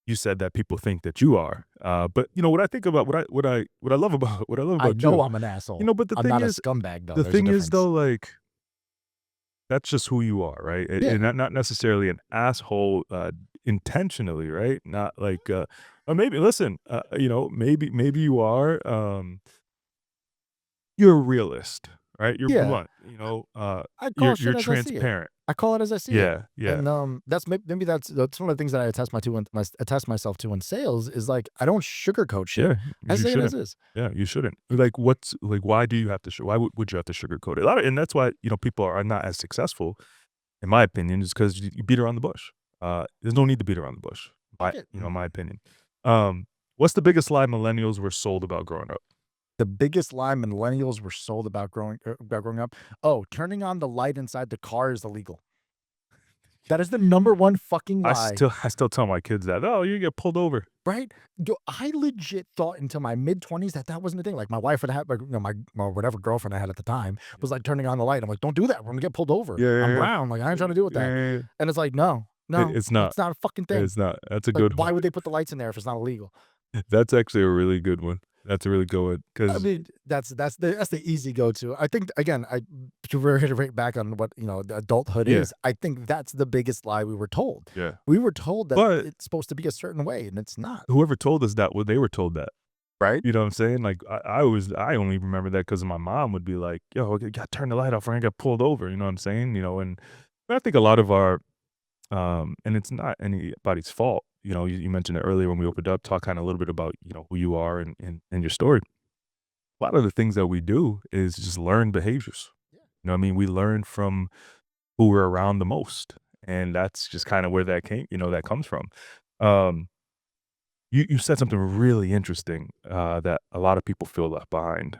[SPEAKER 2] you said that people think that you are. But what I think about what I love about
[SPEAKER 3] I
[SPEAKER 2] you,
[SPEAKER 3] know I'm an asshole.
[SPEAKER 2] but the
[SPEAKER 3] I'm
[SPEAKER 2] thing
[SPEAKER 3] not
[SPEAKER 2] is,
[SPEAKER 3] a scumbag though.
[SPEAKER 2] the
[SPEAKER 3] There's a
[SPEAKER 2] thing is
[SPEAKER 3] difference.
[SPEAKER 2] though, like that's just who you are, right?
[SPEAKER 3] Yeah.
[SPEAKER 2] And not necessarily an asshole intentionally, right? Not like or maybe listen, maybe you are you're a realist, right? You're
[SPEAKER 3] Yeah.
[SPEAKER 2] blunt,
[SPEAKER 3] I call shit
[SPEAKER 2] you're
[SPEAKER 3] as I see it.
[SPEAKER 2] transparent.
[SPEAKER 3] I call it as I see it.
[SPEAKER 2] Yeah, yeah.
[SPEAKER 3] And that's maybe that's one of the things that I attest myself to in sales is like I don't sugarcoat shit.
[SPEAKER 2] Yeah,
[SPEAKER 3] I
[SPEAKER 2] you
[SPEAKER 3] say it
[SPEAKER 2] shouldn't.
[SPEAKER 3] as is.
[SPEAKER 2] Yeah, you shouldn't. Like, why do you have to? Why would you have to sugarcoat it? And that's why people are not as successful, in my opinion, is because you beat around the bush. There's no need to beat around the bush. In my opinion. What's the biggest lie millennials were sold about growing up?
[SPEAKER 3] The biggest lie millennials were sold about growing up. Oh, turning on the light inside the car is illegal. That is the number one fucking lie.
[SPEAKER 2] I still tell my kids that. Oh, you get pulled over.
[SPEAKER 3] Right? Yo, I legit thought until my mid-20s that wasn't a thing. Like my wife would have, my whatever girlfriend I had at the time was like turning on the light. I'm like, don't do that. We're gonna get pulled over.
[SPEAKER 2] Yeah,
[SPEAKER 3] I'm
[SPEAKER 2] yeah.
[SPEAKER 3] brown. Like I ain't trying to deal with that.
[SPEAKER 2] Yeah.
[SPEAKER 3] And it's like, no,
[SPEAKER 2] It's not.
[SPEAKER 3] It's not a fucking thing.
[SPEAKER 2] It's not. That's a
[SPEAKER 3] Like,
[SPEAKER 2] good
[SPEAKER 3] why
[SPEAKER 2] one.
[SPEAKER 3] would they put the lights in there if it's not illegal?
[SPEAKER 2] That's actually a really good one. That's a really good one.
[SPEAKER 3] I
[SPEAKER 2] Because
[SPEAKER 3] mean, that's the easy go-to. I think again, to reiterate back on what the adulthood
[SPEAKER 2] Yeah.
[SPEAKER 3] is. I think that's the biggest lie we were told.
[SPEAKER 2] yeah,
[SPEAKER 3] We were told that
[SPEAKER 2] But-
[SPEAKER 3] it's supposed to be a certain way, and it's not.
[SPEAKER 2] whoever told us that, well, they were told that.
[SPEAKER 3] Right?
[SPEAKER 2] You know what I'm saying? Like I only remember that because my mom would be like, "Yo, you got to turn the light off, or I get pulled over." You know what I'm saying? And I think a lot of our, and it's not anybody's fault. You mentioned it earlier when we opened up, talk kind of a little bit about who you are and your story. A lot of the things that we do is just learn behaviors.
[SPEAKER 3] Yeah.
[SPEAKER 2] You know what I mean? We learn from who we're around the most, and that's just kind of where that comes from. You said something really interesting that a lot of people feel left behind.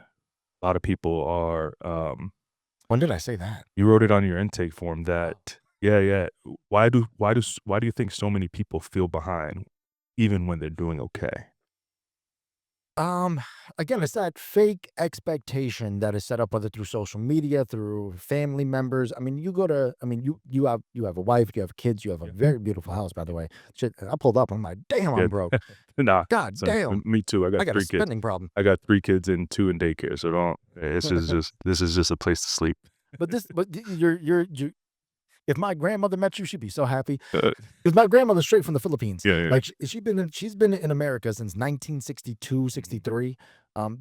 [SPEAKER 2] A lot of people are
[SPEAKER 3] When did I say that?
[SPEAKER 2] You wrote it on your intake form that, yeah. Why do you think so many people feel behind even when they're doing okay?
[SPEAKER 3] Again, it's that fake expectation that is set up whether through social media, through family members. I mean, you have a wife, you have kids, you have a
[SPEAKER 2] Yeah.
[SPEAKER 3] very beautiful house, by the way. Shit, I pulled up, I'm like, damn,
[SPEAKER 2] Yeah.
[SPEAKER 3] I'm broke.
[SPEAKER 2] Nah,
[SPEAKER 3] God
[SPEAKER 2] son,
[SPEAKER 3] damn.
[SPEAKER 2] me too. I
[SPEAKER 3] I
[SPEAKER 2] got
[SPEAKER 3] got a
[SPEAKER 2] 3 kids.
[SPEAKER 3] spending problem.
[SPEAKER 2] I got 3 kids and 2 in daycare, so don't. This is just a place to sleep.
[SPEAKER 3] But you're if my grandmother met you, she'd be so happy.
[SPEAKER 2] Uh,
[SPEAKER 3] Because my grandmother's straight from the Philippines.
[SPEAKER 2] Yeah.
[SPEAKER 3] Like she's been in America since 1962, 63.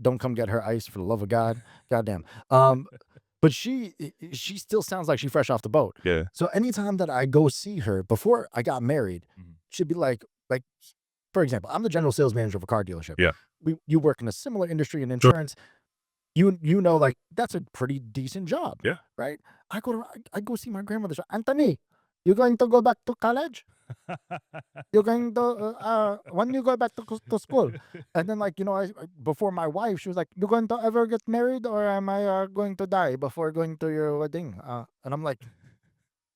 [SPEAKER 3] Don't come get her ice for the love of God. Goddamn. But she still sounds like she's fresh off the boat.
[SPEAKER 2] Yeah.
[SPEAKER 3] So anytime that I go see her, before I got married, she'd be like, for example, I'm the general sales manager of a car dealership.
[SPEAKER 2] Yeah.
[SPEAKER 3] You work in a similar industry in insurance. You know, like that's a pretty decent job.
[SPEAKER 2] Yeah.
[SPEAKER 3] Right. I go see my grandmother. Anthony, you going to go back to college? You're going to when you go back to school? And then before my wife, she was like, "You going to ever get married, or am I going to die before going to your wedding?" And I'm like,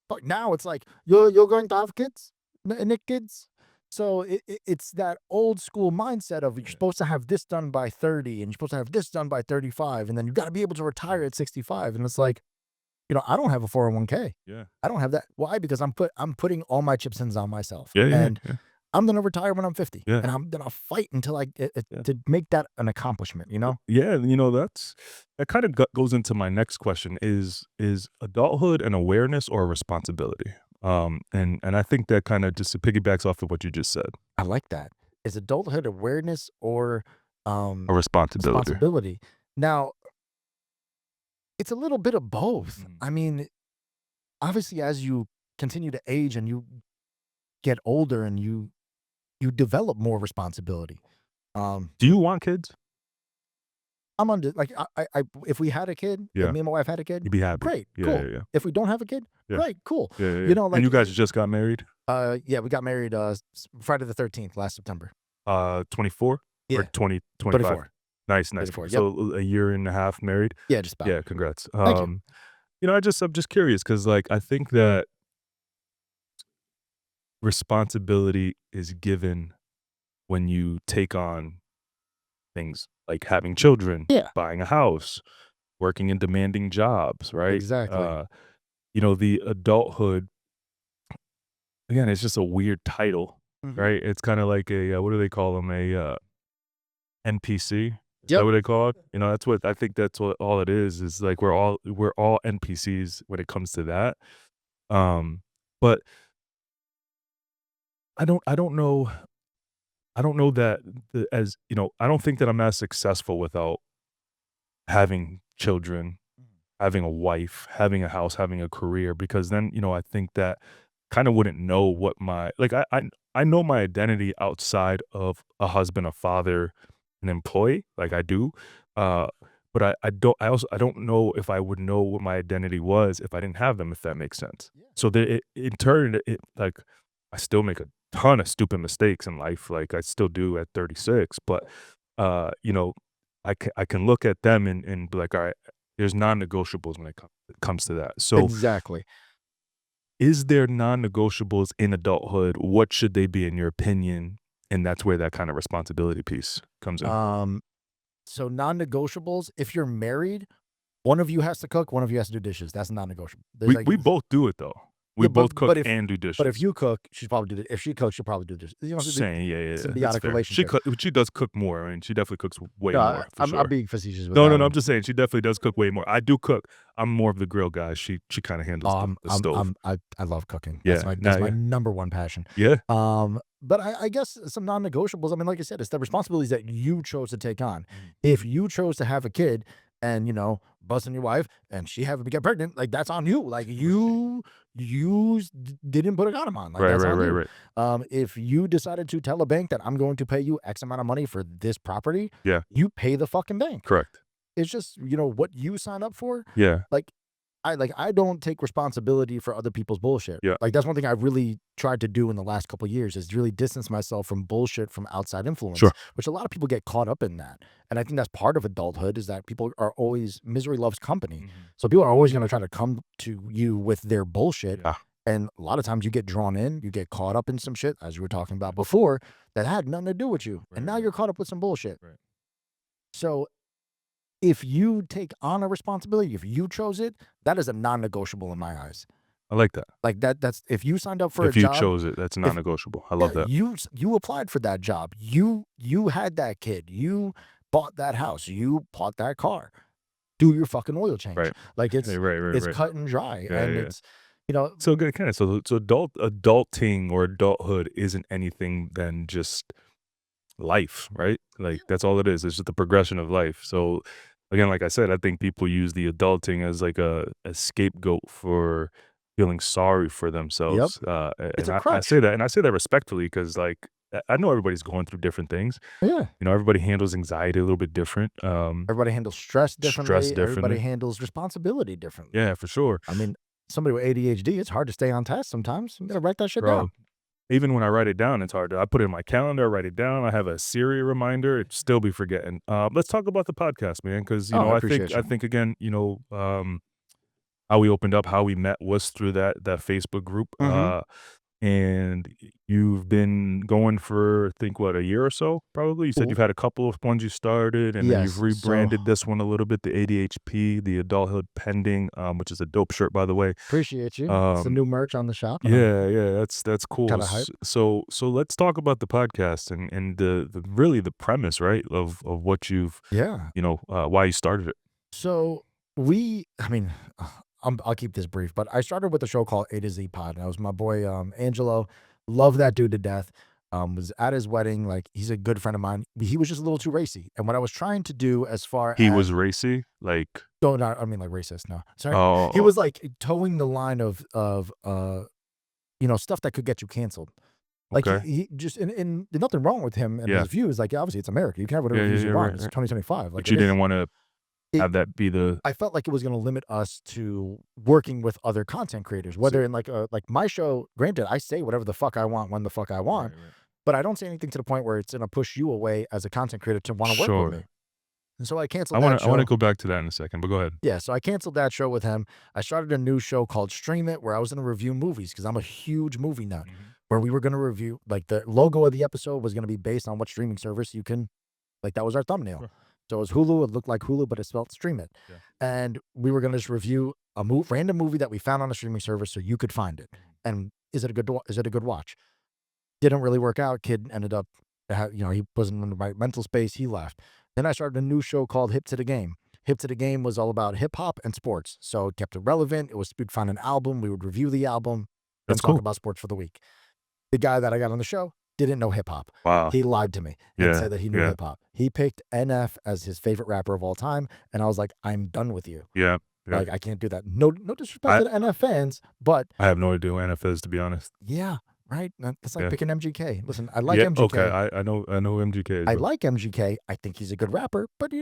[SPEAKER 3] but now it's like you're going to have kids, any kids? So it's that old school mindset of you're supposed to have this done by 30, and you're supposed to have this done by 35, and then you got to be able to retire at 65. And it's like, I don't have a 401k.
[SPEAKER 2] Yeah.
[SPEAKER 3] I don't have that. Why? Because I'm putting all my chips in on myself.
[SPEAKER 2] Yeah.
[SPEAKER 3] And I'm gonna retire when I'm 50.
[SPEAKER 2] Yeah.
[SPEAKER 3] And I'm gonna fight until to make that an accomplishment.
[SPEAKER 2] Yeah, that kind of goes into my next question: is adulthood an awareness or a responsibility? And I think that kind of just piggybacks off of what you just said.
[SPEAKER 3] I like that. Is adulthood awareness or
[SPEAKER 2] A responsibility.
[SPEAKER 3] Now, it's a little bit of both. I mean, obviously, as you continue to age and you get older and you develop more responsibility.
[SPEAKER 2] Do you want kids?
[SPEAKER 3] I'm under I if we had a kid,
[SPEAKER 2] Yeah.
[SPEAKER 3] if me and my wife had a kid,
[SPEAKER 2] You'd be happy.
[SPEAKER 3] great,
[SPEAKER 2] Yeah,
[SPEAKER 3] cool.
[SPEAKER 2] yeah.
[SPEAKER 3] If we don't have a kid,
[SPEAKER 2] Yeah.
[SPEAKER 3] great, cool.
[SPEAKER 2] Yeah.
[SPEAKER 3] And
[SPEAKER 2] you guys just got married?
[SPEAKER 3] Yeah, we got married Friday the 13th last September.
[SPEAKER 2] 24
[SPEAKER 3] Yeah.
[SPEAKER 2] or 2025?
[SPEAKER 3] 24.
[SPEAKER 2] Nice.
[SPEAKER 3] 24, yep.
[SPEAKER 2] So a year and a half married?
[SPEAKER 3] Yeah, just about.
[SPEAKER 2] Yeah, congrats.
[SPEAKER 3] Thank you.
[SPEAKER 2] I'm just curious because I think that responsibility is given when you take on things like having children,
[SPEAKER 3] Yeah.
[SPEAKER 2] buying a house, working in demanding jobs, right?
[SPEAKER 3] Exactly.
[SPEAKER 2] The adulthood, again, it's just a weird title,
[SPEAKER 3] Mhm.
[SPEAKER 2] right? It's kind of like a, what do they call them? A NPC? Is that
[SPEAKER 3] Yep.
[SPEAKER 2] what they call it? I think that's what all it is like we're all NPCs when it comes to that. But I don't know that I don't think that I'm as successful without having children, having a wife, having a house, having a career, because then, I think that kind of wouldn't know what I know my identity outside of a husband, a father, an employee, like I do. But I don't know if I would know what my identity was if I didn't have them, if that makes sense.
[SPEAKER 3] Yeah.
[SPEAKER 2] So in turn, I still make a ton of stupid mistakes in life, like I still do at 36. But I can look at them and be like, all right, there's non-negotiables when it comes to that. So
[SPEAKER 3] Exactly.
[SPEAKER 2] is there non-negotiables in adulthood? What should they be in your opinion? And that's where that kind of responsibility piece comes in.
[SPEAKER 3] So non-negotiables, if you're married, one of you has to cook, one of you has to do dishes. That's non-negotiable.
[SPEAKER 2] We both do it though. We
[SPEAKER 3] Yeah,
[SPEAKER 2] both cook
[SPEAKER 3] but if-
[SPEAKER 2] and do dishes.
[SPEAKER 3] But if you cook, she'll probably do it. If she cooks, she'll probably do this.
[SPEAKER 2] Saying, yeah, that's
[SPEAKER 3] symbiotic
[SPEAKER 2] fair.
[SPEAKER 3] relationship.
[SPEAKER 2] She does cook more. I mean, she definitely cooks way
[SPEAKER 3] No,
[SPEAKER 2] more. For sure.
[SPEAKER 3] I'm being facetious with
[SPEAKER 2] No,
[SPEAKER 3] that
[SPEAKER 2] I'm
[SPEAKER 3] one.
[SPEAKER 2] just saying she definitely does cook way more. I do cook. I'm more of the grill guy. She kind of handles the stove.
[SPEAKER 3] I love cooking.
[SPEAKER 2] Yeah,
[SPEAKER 3] That's my number one passion.
[SPEAKER 2] Yeah.
[SPEAKER 3] But I guess some non-negotiables. I mean, like I said, it's the responsibilities that you chose to take on. If you chose to have a kid and busting your wife and she happened to get pregnant, like that's on you. Like you didn't put a condom on. Like that's on you.
[SPEAKER 2] Right.
[SPEAKER 3] If you decided to tell a bank that I'm going to pay you X amount of money for this property,
[SPEAKER 2] Yeah.
[SPEAKER 3] you pay the fucking bank.
[SPEAKER 2] Correct.
[SPEAKER 3] It's just what you sign up for.
[SPEAKER 2] Yeah.
[SPEAKER 3] Like I don't take responsibility for other people's bullshit.
[SPEAKER 2] Yeah.
[SPEAKER 3] Like that's one thing I've really tried to do in the last couple of years is really distance myself from bullshit from outside influence,
[SPEAKER 2] Sure.
[SPEAKER 3] which a lot of people get caught up in that. And I think that's part of adulthood is that people are always misery loves company. So people are always going to try to come to you with their bullshit.
[SPEAKER 2] Yeah.
[SPEAKER 3] And a lot of times you get drawn in, you get caught up in some shit, as you were talking about before, that had nothing to do with you.
[SPEAKER 2] Right,
[SPEAKER 3] And now
[SPEAKER 2] right.
[SPEAKER 3] you're caught up with some bullshit.
[SPEAKER 2] Right.
[SPEAKER 3] So if you take on a responsibility, if you chose it, that is a non-negotiable in my eyes.
[SPEAKER 2] I like that.
[SPEAKER 3] Like that's if you signed up for
[SPEAKER 2] If
[SPEAKER 3] a
[SPEAKER 2] you
[SPEAKER 3] job,
[SPEAKER 2] chose it, that's non-negotiable. I love that.
[SPEAKER 3] you applied for that job. You had that kid. You bought that house. You bought that car. Do your fucking oil change.
[SPEAKER 2] Right.
[SPEAKER 3] Like it's
[SPEAKER 2] Right.
[SPEAKER 3] cut and dry.
[SPEAKER 2] Yeah,
[SPEAKER 3] and
[SPEAKER 2] yeah.
[SPEAKER 3] it's
[SPEAKER 2] So good, kind of. So adulting or adulthood isn't anything than just life, right? Like that's all it is. It's just the progression of life. So again, like I said, I think people use the adulting as like a scapegoat for feeling sorry for themselves.
[SPEAKER 3] It's
[SPEAKER 2] And
[SPEAKER 3] a
[SPEAKER 2] I
[SPEAKER 3] crutch.
[SPEAKER 2] say that, and I say that respectfully because, like, I know everybody's going through different things.
[SPEAKER 3] Yeah.
[SPEAKER 2] You know, everybody handles anxiety a little bit different.
[SPEAKER 3] Everybody handles stress differently. Everybody
[SPEAKER 2] differently.
[SPEAKER 3] handles responsibility differently.
[SPEAKER 2] Yeah, for sure.
[SPEAKER 3] I mean, somebody with ADHD, it's hard to stay on task sometimes. You gotta write that shit
[SPEAKER 2] Bro,
[SPEAKER 3] down.
[SPEAKER 2] even when I write it down, it's hard. I put it in my calendar, I write it down. I have a Siri reminder. It'd still be forgetting. Let's talk about the podcast, man, because you
[SPEAKER 3] Oh,
[SPEAKER 2] know
[SPEAKER 3] I
[SPEAKER 2] I
[SPEAKER 3] appreciate you.
[SPEAKER 2] think again, you know, how we opened up, how we met was through that Facebook group.
[SPEAKER 3] Mhm.
[SPEAKER 2] And you've been going for, I think, what, a year or so, probably? You said you've had a couple of ones you started, and then
[SPEAKER 3] Yes,
[SPEAKER 2] you've
[SPEAKER 3] so-
[SPEAKER 2] rebranded this one a little bit, the ADHP, the Adulthood Pending, which is a dope shirt, by the way.
[SPEAKER 3] Appreciate you. It's the new merch on the shop. and I'm
[SPEAKER 2] Yeah, that's cool.
[SPEAKER 3] kinda hype.
[SPEAKER 2] So let's talk about the podcast and the really the premise, right, of what you've,
[SPEAKER 3] Yeah.
[SPEAKER 2] you know, why you started it.
[SPEAKER 3] So I'll keep this brief, but I started with a show called A to Z Pod, and I was my boy Angelo. Love that dude to death. Was at his wedding. Like he's a good friend of mine. He was just a little too racy, and what I was trying to do as far
[SPEAKER 2] He
[SPEAKER 3] as
[SPEAKER 2] was racy, like,
[SPEAKER 3] no, not I mean like racist. No, sorry.
[SPEAKER 2] oh,
[SPEAKER 3] He was like towing the line of stuff that could get you canceled. Like
[SPEAKER 2] okay.
[SPEAKER 3] he just and there's nothing wrong with him and
[SPEAKER 2] Yeah.
[SPEAKER 3] his views. Like obviously it's America. You can have whatever
[SPEAKER 2] Yeah,
[SPEAKER 3] views
[SPEAKER 2] yeah,
[SPEAKER 3] you
[SPEAKER 2] yeah,
[SPEAKER 3] want.
[SPEAKER 2] right,
[SPEAKER 3] It's
[SPEAKER 2] right.
[SPEAKER 3] 2025. Like
[SPEAKER 2] But you
[SPEAKER 3] it is.
[SPEAKER 2] didn't want to have that be the
[SPEAKER 3] I felt like it was going to limit us to working with other content creators, whether in like my show. Granted, I say whatever the fuck I want when the fuck I want, but I don't say anything to the point where it's going to push you away as a content creator to want to work
[SPEAKER 2] Sure.
[SPEAKER 3] with me. And so I canceled
[SPEAKER 2] I
[SPEAKER 3] that
[SPEAKER 2] want
[SPEAKER 3] show.
[SPEAKER 2] to go back to that in a second, but go ahead.
[SPEAKER 3] Yeah, so I canceled that show with him. I started a new show called Stream It, where I was going to review movies because I'm a huge movie nut. Where we were going to review, like the logo of the episode was going to be based on what streaming service you can, like that was our thumbnail.
[SPEAKER 2] Sure.
[SPEAKER 3] So it was Hulu. It looked like Hulu, but it spelled Stream It.
[SPEAKER 2] Yeah.
[SPEAKER 3] And we were going to just review a random movie that we found on a streaming service so you could find it. And is it a good watch? Didn't really work out. Kid ended up, he wasn't in the right mental space. He left. Then I started a new show called Hip to the Game. Hip to the Game was all about hip hop and sports. So it kept it relevant. We'd find an album. We would review the album.
[SPEAKER 2] That's
[SPEAKER 3] Talk
[SPEAKER 2] cool.
[SPEAKER 3] about sports for the week. The guy that I got on the show didn't know hip hop.
[SPEAKER 2] Wow.
[SPEAKER 3] He lied to me and
[SPEAKER 2] Yeah,
[SPEAKER 3] said that he knew
[SPEAKER 2] yeah.
[SPEAKER 3] hip hop. He picked NF as his favorite rapper of all time. And I was like, I'm done with you.
[SPEAKER 2] Yeah.
[SPEAKER 3] Like, I can't do that. No disrespect to the NF fans, but
[SPEAKER 2] I have no idea what NF is, to be honest.
[SPEAKER 3] yeah, right. That's like
[SPEAKER 2] Yeah.
[SPEAKER 3] picking MGK. Listen, I like
[SPEAKER 2] Yeah,
[SPEAKER 3] MGK.
[SPEAKER 2] okay. I know MGK is.
[SPEAKER 3] I
[SPEAKER 2] but
[SPEAKER 3] like MGK. I think he's a good rapper, but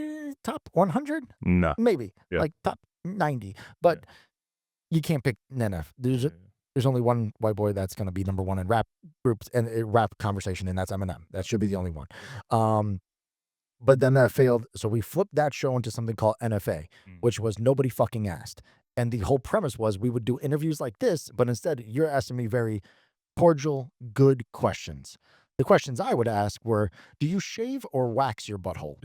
[SPEAKER 3] top 100?
[SPEAKER 2] Nah.
[SPEAKER 3] Maybe.
[SPEAKER 2] Yeah.
[SPEAKER 3] Like top 90. But you can't pick NF. There's only one white boy that's going to be number one in rap groups and rap conversation, and that's Eminem. That should be the only one. But then that failed. So we flipped that show into something called NFA, which was Nobody Fucking Asked. And the whole premise was we would do interviews like this, but instead you're asking me very cordial, good questions. The questions I would ask were, do you shave or wax your butthole?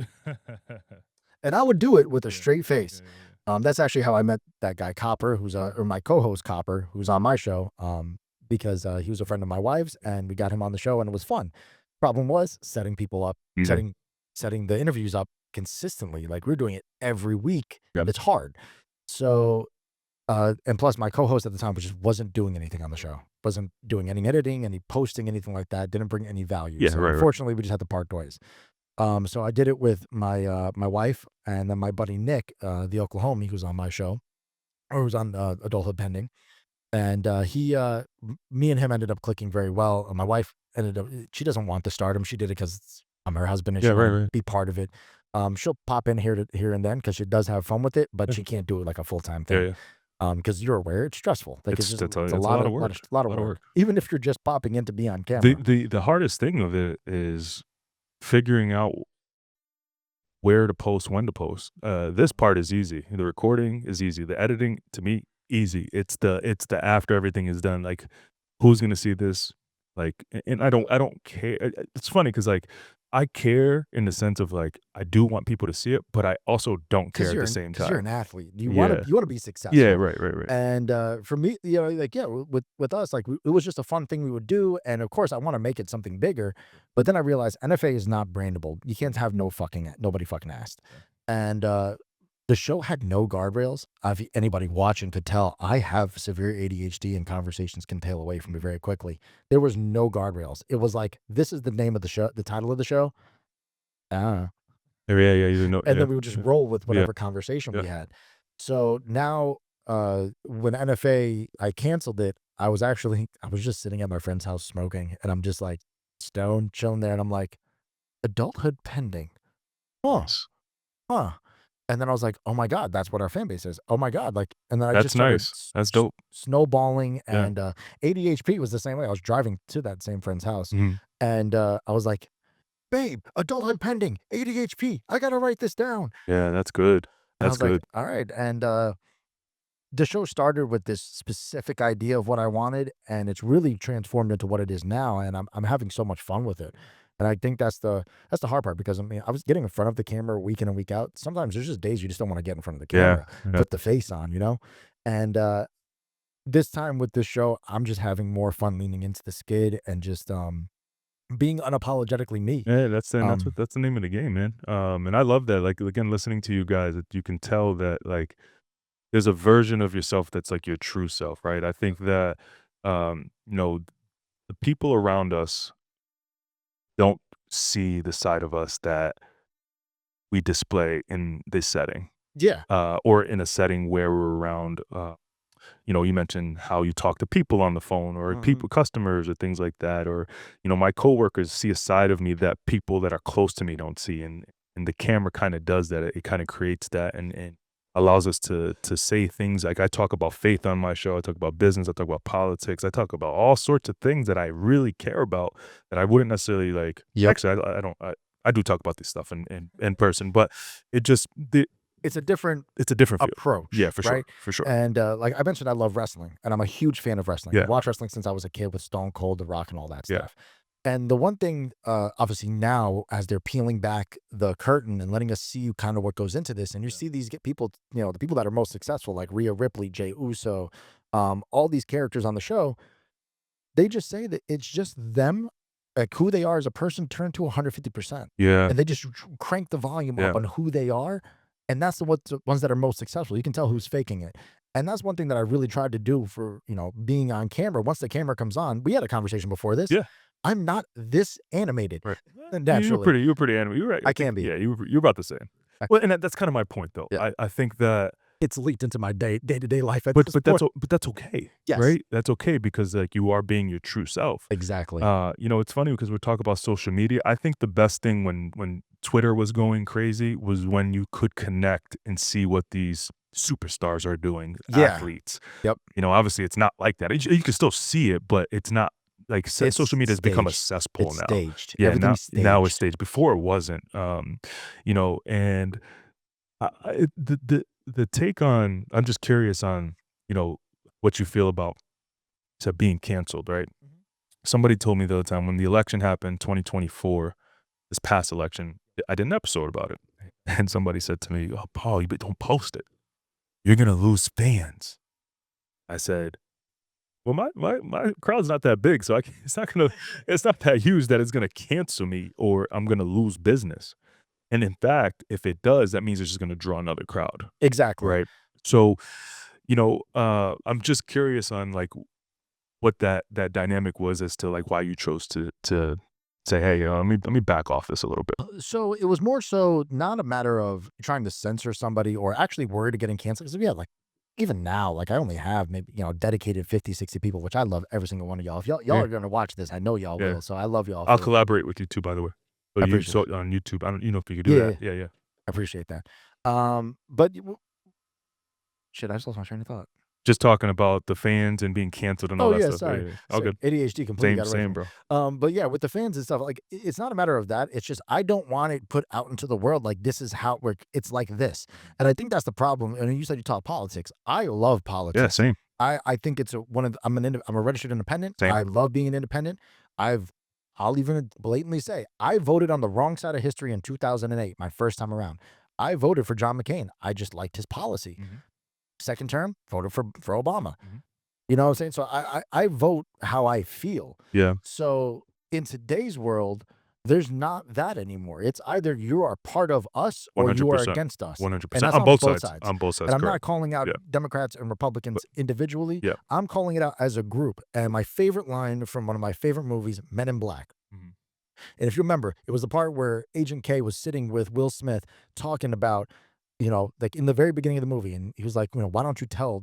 [SPEAKER 3] And I would do it with a straight face. That's actually how I met that guy Copper, or my co-host Copper, who's on my show, because he was a friend of my wife's, and we got him on the show, and it was fun. Problem was setting people up, setting the interviews up consistently. Like we're doing it every week.
[SPEAKER 2] Yep.
[SPEAKER 3] It's hard. So, and plus my co-host at the time just wasn't doing anything on the show, wasn't doing any editing, any posting, anything like that. Didn't bring any value.
[SPEAKER 2] Yeah,
[SPEAKER 3] so
[SPEAKER 2] right.
[SPEAKER 3] Unfortunately, we just had to part ways. So I did it with my wife and then my buddy Nick, the Oklahomie, who's on my show, or who's on Adulthood Pending, and me and him ended up clicking very well. My wife she doesn't want the stardom. She did it because I'm her husband and she wanted to be part of it. She'll pop in here and then because she does have fun with it, but she can't do it like a full-time thing.
[SPEAKER 2] Yeah.
[SPEAKER 3] because you're aware it's stressful. Like it's
[SPEAKER 2] It's
[SPEAKER 3] just
[SPEAKER 2] that's a,
[SPEAKER 3] it's a
[SPEAKER 2] it's a
[SPEAKER 3] lot
[SPEAKER 2] lot
[SPEAKER 3] of
[SPEAKER 2] of work.
[SPEAKER 3] lot
[SPEAKER 2] A
[SPEAKER 3] of
[SPEAKER 2] lot of
[SPEAKER 3] work.
[SPEAKER 2] work.
[SPEAKER 3] Even if you're just popping in to be on
[SPEAKER 2] The
[SPEAKER 3] camera.
[SPEAKER 2] the hardest thing of it is figuring out where to post, when to post. This part is easy. The recording is easy. The editing, to me, easy. It's the after everything is done. Like, who's gonna see this? Like, and I don't care. It's funny because like I care in the sense of like I do want people to see it, but I also don't care at the same
[SPEAKER 3] Because you're
[SPEAKER 2] time.
[SPEAKER 3] an athlete.
[SPEAKER 2] Yeah.
[SPEAKER 3] You want to be
[SPEAKER 2] Yeah.
[SPEAKER 3] successful.
[SPEAKER 2] Right. Right. Right.
[SPEAKER 3] And for me, like yeah, with us, like it was just a fun thing we would do. And of course, I want to make it something bigger. But then I realized NFA is not brandable. You can't have nobody fucking asked. And the show had no guardrails. If anybody watching could tell, I have severe ADHD, and conversations can tail away from me very quickly. There was no guardrails. It was like, this is the name of the show, the title of the show. Ah.
[SPEAKER 2] Yeah. Yeah. You know.
[SPEAKER 3] And
[SPEAKER 2] Yeah.
[SPEAKER 3] then we would just roll with
[SPEAKER 2] Yeah.
[SPEAKER 3] whatever conversation
[SPEAKER 2] Yeah.
[SPEAKER 3] we had. So now, when NFA, I canceled it. I was just sitting at my friend's house smoking, and I'm just like stoned, chilling there, and I'm like, adulthood pending. Huh,
[SPEAKER 2] Nice.
[SPEAKER 3] huh. And then I was like, oh my God, that's what our fan base is. Oh my God. Like, and then I
[SPEAKER 2] That's
[SPEAKER 3] just started
[SPEAKER 2] nice. That's dope.
[SPEAKER 3] snowballing,
[SPEAKER 2] Yeah.
[SPEAKER 3] and ADHP was the same way. I was driving to that same friend's house,
[SPEAKER 2] Mhm.
[SPEAKER 3] and I was like, babe, adulthood pending, ADHP. I got to write this down.
[SPEAKER 2] Yeah. That's good.
[SPEAKER 3] And I
[SPEAKER 2] That's
[SPEAKER 3] was like,
[SPEAKER 2] good.
[SPEAKER 3] all right. And the show started with this specific idea of what I wanted, and it's really transformed into what it is now. And I'm having so much fun with it. And I think that's the hard part, because I mean, I was getting in front of the camera week in and week out. Sometimes there's just days you just don't want to get in front of the
[SPEAKER 2] Yeah.
[SPEAKER 3] camera,
[SPEAKER 2] Yeah.
[SPEAKER 3] put the face on, you know? And this time with this show, I'm just having more fun leaning into the skid and just being unapologetically me.
[SPEAKER 2] Yeah, that's
[SPEAKER 3] Um,
[SPEAKER 2] that's the name of the game, man. And I love that. Like again, listening to you guys, you can tell that like there's a version of yourself that's like your true self, right? I think that the people around us don't see the side of us that we display in this setting,
[SPEAKER 3] yeah.
[SPEAKER 2] or in a setting where we're around. You mentioned how you talk to people on the phone or
[SPEAKER 3] Mhm.
[SPEAKER 2] customers or things like that. Or, my coworkers see a side of me that people that are close to me don't see. And the camera kind of does that. It kind of creates that and allows us to say things like I talk about faith on my show. I talk about business. I talk about politics. I talk about all sorts of things that I really care about that I wouldn't necessarily like.
[SPEAKER 3] Yep.
[SPEAKER 2] Actually, I don't. I do talk about this stuff in person, but it just
[SPEAKER 3] It's a different
[SPEAKER 2] it's a different feel.
[SPEAKER 3] approach.
[SPEAKER 2] Yeah, for sure,
[SPEAKER 3] right?
[SPEAKER 2] for sure.
[SPEAKER 3] And like I mentioned, I love wrestling, and I'm a huge fan of wrestling.
[SPEAKER 2] Yeah.
[SPEAKER 3] I've watched wrestling since I was a kid with Stone Cold, The Rock, and all that
[SPEAKER 2] Yeah.
[SPEAKER 3] stuff. And the one thing, obviously now, as they're peeling back the curtain and letting us see kind of what goes into this, and you see these people, the people that are most successful, like Rhea Ripley, Jey Uso, all these characters on the show, they just say that it's just them, like who they are as a person, turned to 150%.
[SPEAKER 2] Yeah.
[SPEAKER 3] And they just crank the volume up
[SPEAKER 2] Yeah.
[SPEAKER 3] on who they are. And that's the ones that are most successful. You can tell who's faking it. And that's one thing that I really tried to do for, being on camera. Once the camera comes on, we had a conversation before this.
[SPEAKER 2] Yeah.
[SPEAKER 3] I'm not this animated.
[SPEAKER 2] Right.
[SPEAKER 3] Naturally.
[SPEAKER 2] You were pretty animated. You're right.
[SPEAKER 3] I can be.
[SPEAKER 2] Yeah, you're about the same. Well, and that's kind of my point, though.
[SPEAKER 3] Yeah.
[SPEAKER 2] I think that,
[SPEAKER 3] It's leaked into my day-to-day life.
[SPEAKER 2] but that's okay.
[SPEAKER 3] Yes.
[SPEAKER 2] Right. That's okay because like you are being your true self.
[SPEAKER 3] Exactly.
[SPEAKER 2] It's funny because we're talking about social media. I think the best thing when Twitter was going crazy was when you could connect and see what these superstars are doing,
[SPEAKER 3] Yeah.
[SPEAKER 2] athletes.
[SPEAKER 3] Yep.
[SPEAKER 2] Obviously it's not like that. You can still see it, but it's not like
[SPEAKER 3] It's
[SPEAKER 2] social media has become a
[SPEAKER 3] staged.
[SPEAKER 2] cesspool
[SPEAKER 3] It's
[SPEAKER 2] now.
[SPEAKER 3] staged.
[SPEAKER 2] Yeah,
[SPEAKER 3] Everything's
[SPEAKER 2] now it's
[SPEAKER 3] staged.
[SPEAKER 2] staged. Before it wasn't. And the take on, I'm just curious on, what you feel about being canceled, right?
[SPEAKER 3] Mhm.
[SPEAKER 2] Somebody told me the other time when the election happened, 2024, this past election, I did an episode about it. And somebody said to me, "Oh, Paul, don't post it. You're going to lose fans." I said, well, my crowd's not that big, so it's not that huge that it's going to cancel me or I'm going to lose business. And in fact, if it does, that means it's just going to draw another crowd.
[SPEAKER 3] Exactly.
[SPEAKER 2] Right. So, I'm just curious on like what that dynamic was as to like why you chose to say, hey, let me back off this a little bit.
[SPEAKER 3] So it was more so not a matter of trying to censor somebody or actually worried of getting canceled. Because like even now, like I only have maybe, dedicated 50, 60 people, which I love every single one of y'all. If y'all
[SPEAKER 2] Yeah.
[SPEAKER 3] are going to watch this, I know y'all
[SPEAKER 2] Yeah.
[SPEAKER 3] will. So I love y'all.
[SPEAKER 2] I'll
[SPEAKER 3] for-
[SPEAKER 2] collaborate with you too, by the way. So
[SPEAKER 3] I appreciate it.
[SPEAKER 2] on YouTube, I don't, if you could do
[SPEAKER 3] Yeah,
[SPEAKER 2] that. Yeah.
[SPEAKER 3] I appreciate that. But shit, I just lost my train of thought.
[SPEAKER 2] Just talking about the fans and being canceled and all
[SPEAKER 3] Oh
[SPEAKER 2] that
[SPEAKER 3] yeah,
[SPEAKER 2] stuff.
[SPEAKER 3] sorry.
[SPEAKER 2] All good.
[SPEAKER 3] ADHD completely got away
[SPEAKER 2] Same,
[SPEAKER 3] from me.
[SPEAKER 2] bro.
[SPEAKER 3] But yeah, with the fans and stuff, like it's not a matter of that. It's just I don't want it put out into the world like this is how it's like this. And I think that's the problem. And you said you talk politics. I love
[SPEAKER 2] Yeah,
[SPEAKER 3] politics.
[SPEAKER 2] same.
[SPEAKER 3] I think it's I'm a registered independent.
[SPEAKER 2] Same.
[SPEAKER 3] I love being an independent. I'll even blatantly say I voted on the wrong side of history in 2008, my first time around. I voted for John McCain. I just liked his policy. Second term, voted for Obama. You know what I'm saying? So I vote how I feel.
[SPEAKER 2] Yeah.
[SPEAKER 3] So in today's world, there's not that anymore. It's either you are part of us or you are
[SPEAKER 2] 100%.
[SPEAKER 3] against us.
[SPEAKER 2] 100%.
[SPEAKER 3] And that's
[SPEAKER 2] On both sides. On both sides.
[SPEAKER 3] And I'm not
[SPEAKER 2] Correct.
[SPEAKER 3] calling out
[SPEAKER 2] Yeah.
[SPEAKER 3] Democrats and Republicans individually.
[SPEAKER 2] Yeah.
[SPEAKER 3] I'm calling it out as a group. And my favorite line from one of my favorite movies, Men in Black. And if you remember, it was the part where Agent K was sitting with Will Smith talking about, like in the very beginning of the movie, and he was like, why don't you tell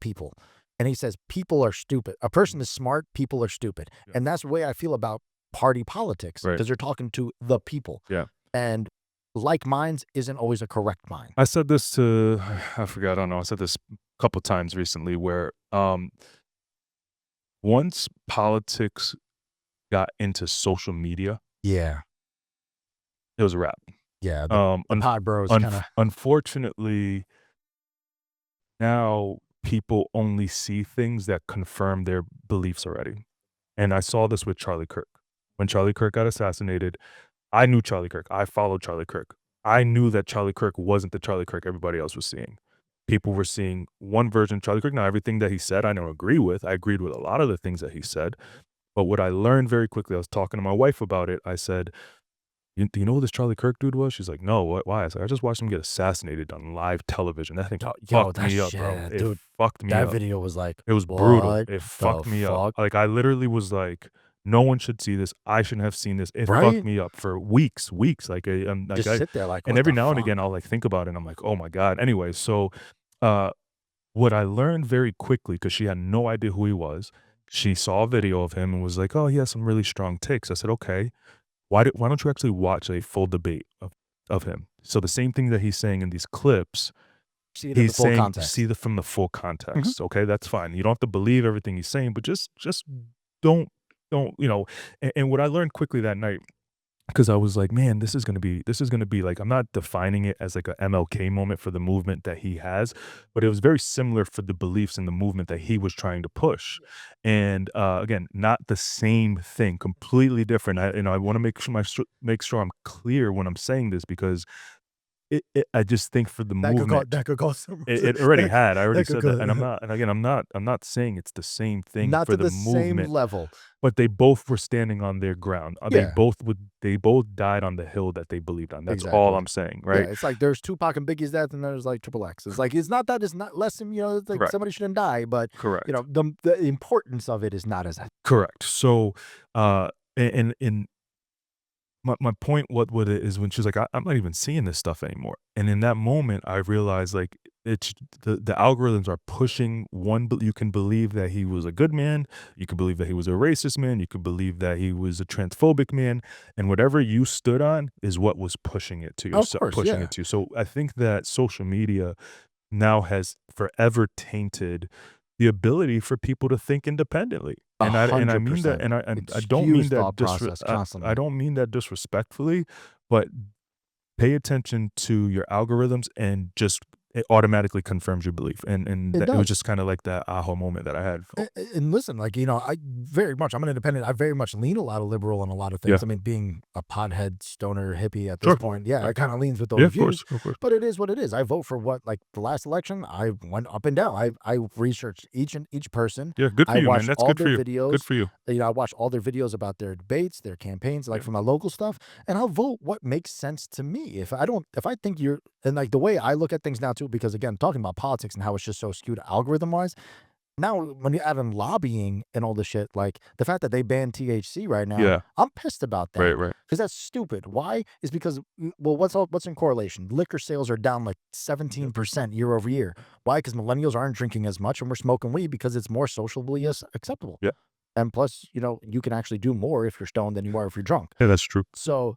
[SPEAKER 3] people? And he says, people are stupid. A person is smart, people are stupid.
[SPEAKER 2] Yeah.
[SPEAKER 3] And that's the way I feel about party politics,
[SPEAKER 2] Right.
[SPEAKER 3] because you're talking to the people.
[SPEAKER 2] Yeah.
[SPEAKER 3] And like minds isn't always a correct mind.
[SPEAKER 2] I said this to, I forgot, I don't know. I said this a couple times recently where once politics got into social media,
[SPEAKER 3] Yeah.
[SPEAKER 2] it was a wrap.
[SPEAKER 3] Yeah. The pod bros kind of.
[SPEAKER 2] Unfortunately, now people only see things that confirm their beliefs already. And I saw this with Charlie Kirk. When Charlie Kirk got assassinated, I knew Charlie Kirk. I followed Charlie Kirk. I knew that Charlie Kirk wasn't the Charlie Kirk everybody else was seeing. People were seeing one version of Charlie Kirk. Now, everything that he said, I don't agree with. I agreed with a lot of the things that he said. But what I learned very quickly, I was talking to my wife about it. I said, do you know who this Charlie Kirk dude was? She's like, no, why? I said, I just watched him get assassinated on live television. That thing fucked me up, bro.
[SPEAKER 3] Dude,
[SPEAKER 2] it fucked me up.
[SPEAKER 3] That video was like,
[SPEAKER 2] It was brutal.
[SPEAKER 3] what
[SPEAKER 2] It fucked
[SPEAKER 3] the
[SPEAKER 2] me up.
[SPEAKER 3] fuck?
[SPEAKER 2] Like, I literally was like, no one should see this. I shouldn't have seen this. It
[SPEAKER 3] Right?
[SPEAKER 2] fucked me up for weeks. Like, I'm like,
[SPEAKER 3] Just sit there like,
[SPEAKER 2] and
[SPEAKER 3] what
[SPEAKER 2] every
[SPEAKER 3] the
[SPEAKER 2] now and
[SPEAKER 3] fuck?
[SPEAKER 2] again, I'll like think about it and I'm like, oh my God. Anyway, so what I learned very quickly, because she had no idea who he was, she saw a video of him and was like, oh, he has some really strong takes. I said, okay, why don't you actually watch a full debate of him? So the same thing that he's saying in these clips,
[SPEAKER 3] See it in the
[SPEAKER 2] he's
[SPEAKER 3] full
[SPEAKER 2] saying,
[SPEAKER 3] context.
[SPEAKER 2] see the from the full context. Okay, that's fine. You don't have to believe everything he's saying, but just don't, and what I learned quickly that night, because I was like, man, this is gonna be like, I'm not defining it as like a MLK moment for the movement that he has, but it was very similar for the beliefs in the movement that he was trying to push. And again, not the same thing, completely different. I want to make sure I'm clear when I'm saying this, because I just think for the movement,
[SPEAKER 3] That could go somewhere.
[SPEAKER 2] it already had. I already
[SPEAKER 3] that could
[SPEAKER 2] said that,
[SPEAKER 3] go-
[SPEAKER 2] and I'm not saying it's the same thing
[SPEAKER 3] Not
[SPEAKER 2] for
[SPEAKER 3] to the same
[SPEAKER 2] movement,
[SPEAKER 3] level.
[SPEAKER 2] but they both were standing on their ground.
[SPEAKER 3] Yeah.
[SPEAKER 2] They both died on the hill that they believed on. That's all
[SPEAKER 3] Exactly.
[SPEAKER 2] I'm saying, right?
[SPEAKER 3] Yeah, it's like there's Tupac and Biggie's death, and there's like Triple X. It's like it's not less than it's like
[SPEAKER 2] Correct.
[SPEAKER 3] somebody shouldn't die, but
[SPEAKER 2] Correct.
[SPEAKER 3] the importance of it is not as
[SPEAKER 2] Correct. So, in my point, what it is, when she's like, I'm not even seeing this stuff anymore. And in that moment, I realized like it's the algorithms are pushing one. You can believe that he was a good man. You can believe that he was a racist man. You could believe that he was a transphobic man. And whatever you stood on is what was pushing it to you.
[SPEAKER 3] Of course,
[SPEAKER 2] pushing
[SPEAKER 3] yeah.
[SPEAKER 2] it to you. So I think that social media now has forever tainted the ability for people to think independently. And I mean that,
[SPEAKER 3] 100%.
[SPEAKER 2] and I
[SPEAKER 3] It's
[SPEAKER 2] don't mean
[SPEAKER 3] fused
[SPEAKER 2] that
[SPEAKER 3] thought process constantly.
[SPEAKER 2] I don't mean that disrespectfully, but pay attention to your algorithms, and just it automatically confirms your belief. And
[SPEAKER 3] It
[SPEAKER 2] it was
[SPEAKER 3] does.
[SPEAKER 2] just kind of like that aha moment that I had.
[SPEAKER 3] And listen, like, I'm an independent. I very much lean a lot of liberal on a lot of things.
[SPEAKER 2] Yeah.
[SPEAKER 3] I mean, being a pothead, stoner, hippie at this
[SPEAKER 2] Sure.
[SPEAKER 3] point, yeah, it kind of leans with those
[SPEAKER 2] Yeah, of
[SPEAKER 3] views.
[SPEAKER 2] course.
[SPEAKER 3] But it is what it is. I vote for like the last election, I went up and down. I researched each person.
[SPEAKER 2] Yeah, good for
[SPEAKER 3] I
[SPEAKER 2] you, man.
[SPEAKER 3] watched
[SPEAKER 2] That's
[SPEAKER 3] all
[SPEAKER 2] good for
[SPEAKER 3] their
[SPEAKER 2] you.
[SPEAKER 3] videos.
[SPEAKER 2] Good for you.
[SPEAKER 3] I watch all their videos about their debates, their campaigns, like from my local stuff, and I'll vote what makes sense to me. If I think and like the way I look at things now too, because again, talking about politics and how it's just so skewed algorithm wise. Now, when you add in lobbying and all this shit, like the fact that they banned THC right now,
[SPEAKER 2] Yeah.
[SPEAKER 3] I'm pissed about that.
[SPEAKER 2] Right.
[SPEAKER 3] Because that's stupid. Why? Is because, well, what's in correlation? Liquor sales are down like 17% year over year. Why? Because millennials aren't drinking as much and we're smoking weed because it's more socially acceptable.
[SPEAKER 2] Yeah.
[SPEAKER 3] And plus, you can actually do more if you're stoned than you are if you're drunk.
[SPEAKER 2] Yeah, that's true.
[SPEAKER 3] So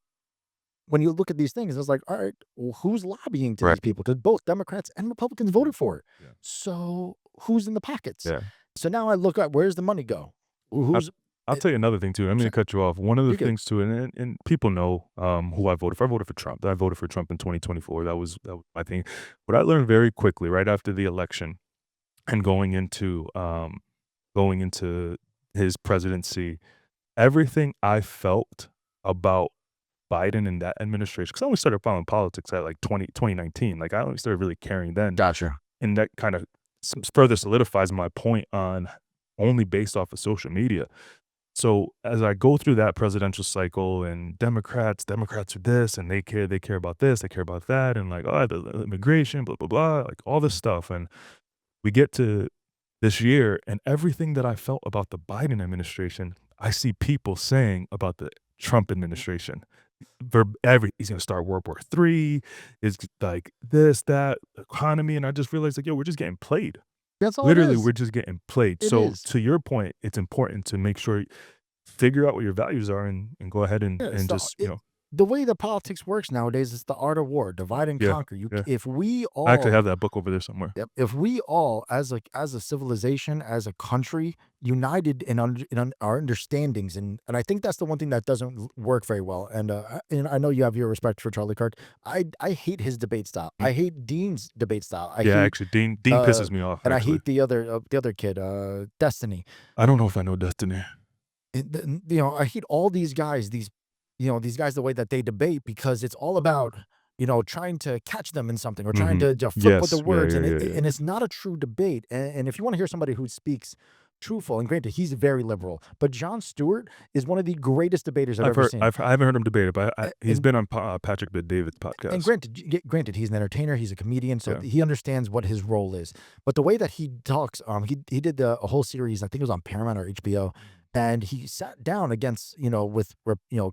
[SPEAKER 3] when you look at these things, it's like, all right, well, who's lobbying to
[SPEAKER 2] Right.
[SPEAKER 3] these people? Because both Democrats and Republicans voted for it.
[SPEAKER 2] Yeah.
[SPEAKER 3] So who's in the pockets.
[SPEAKER 2] Yeah.
[SPEAKER 3] So now I look up, where's the money go? Who's
[SPEAKER 2] I'll tell you another thing too. I'm going to cut you off. One of the
[SPEAKER 3] You're good.
[SPEAKER 2] things too, and people know who I voted for. I voted for Trump. I voted for Trump in 2024. That was my thing. What I learned very quickly right after the election and going into his presidency, everything I felt about Biden and that administration, because I only started following politics at like 2019. Like I only started really caring then.
[SPEAKER 3] Gotcha.
[SPEAKER 2] And that kind of further solidifies my point on only based off of social media. So as I go through that presidential cycle and Democrats are this and they care about this, they care about that, and like, oh, the immigration, blah, blah, blah, like all this stuff. And we get to this year and everything that I felt about the Biden administration, I see people saying about the Trump administration. He's gonna start World War III, is like this, that, economy, and I just realized like, yo, we're just getting played.
[SPEAKER 3] That's all
[SPEAKER 2] Literally,
[SPEAKER 3] it is.
[SPEAKER 2] we're just getting played.
[SPEAKER 3] It
[SPEAKER 2] So
[SPEAKER 3] is.
[SPEAKER 2] to your point, it's important to make sure figure out what your values are and go ahead and
[SPEAKER 3] it's
[SPEAKER 2] just,
[SPEAKER 3] the way that politics works nowadays is the art of war, divide and
[SPEAKER 2] Yeah,
[SPEAKER 3] conquer.
[SPEAKER 2] yeah.
[SPEAKER 3] If we all
[SPEAKER 2] I actually have that book over there somewhere.
[SPEAKER 3] Yep. If we all, as a civilization, as a country, united in our understandings, and I think that's the one thing that doesn't work very well. And I know you have your respect for Charlie Kirk. I hate his debate style. I hate Dean's debate style. I hate,
[SPEAKER 2] Actually, Dean pisses me off.
[SPEAKER 3] and
[SPEAKER 2] actually.
[SPEAKER 3] I hate the other kid, Destiny.
[SPEAKER 2] I don't know if I know Destiny.
[SPEAKER 3] I hate all these guys. These guys, the way that they debate, because it's all about trying to catch them in something or trying to flip with the
[SPEAKER 2] Yes.
[SPEAKER 3] words,
[SPEAKER 2] Yeah,
[SPEAKER 3] and it's not a true debate. And if you want to hear somebody who speaks truthful, and granted, he's very liberal, but Jon Stewart is one of the greatest debaters I've ever seen.
[SPEAKER 2] I haven't heard him debate it, but he's been on Patrick Bet-David's podcast.
[SPEAKER 3] And granted, he's an entertainer, he's a comedian, so
[SPEAKER 2] Yeah.
[SPEAKER 3] he understands what his role is. But the way that he talks, he did a whole series, I think it was on Paramount or HBO, and he sat down against, with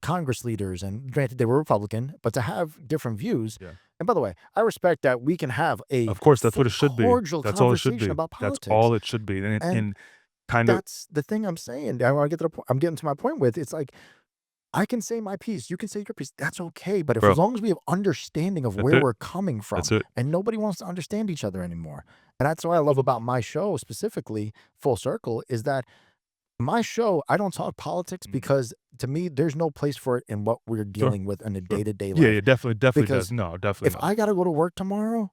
[SPEAKER 3] Congress leaders, and granted they were Republican, but to have different views.
[SPEAKER 2] Yeah.
[SPEAKER 3] And by the way, I respect that we can have a
[SPEAKER 2] Of course, that's what it should be.
[SPEAKER 3] cordial
[SPEAKER 2] That's all it should
[SPEAKER 3] conversation
[SPEAKER 2] be.
[SPEAKER 3] about
[SPEAKER 2] That's
[SPEAKER 3] politics.
[SPEAKER 2] all it should be. And kind of
[SPEAKER 3] That's the thing I'm saying. I'm getting to my point with, it's like, I can say my piece, you can say your piece. That's okay. But
[SPEAKER 2] Bro.
[SPEAKER 3] as long as we have understanding of
[SPEAKER 2] That's
[SPEAKER 3] where
[SPEAKER 2] it.
[SPEAKER 3] we're coming from,
[SPEAKER 2] That's it.
[SPEAKER 3] and nobody wants to understand each other anymore. And that's what I love about my show, specifically Full Circle, is that my show, I don't talk politics because to me, there's no place for it in what we're dealing with in a day-to-day life.
[SPEAKER 2] Yeah, definitely
[SPEAKER 3] Because
[SPEAKER 2] does. No, definitely
[SPEAKER 3] If
[SPEAKER 2] not.
[SPEAKER 3] I got to go to work tomorrow,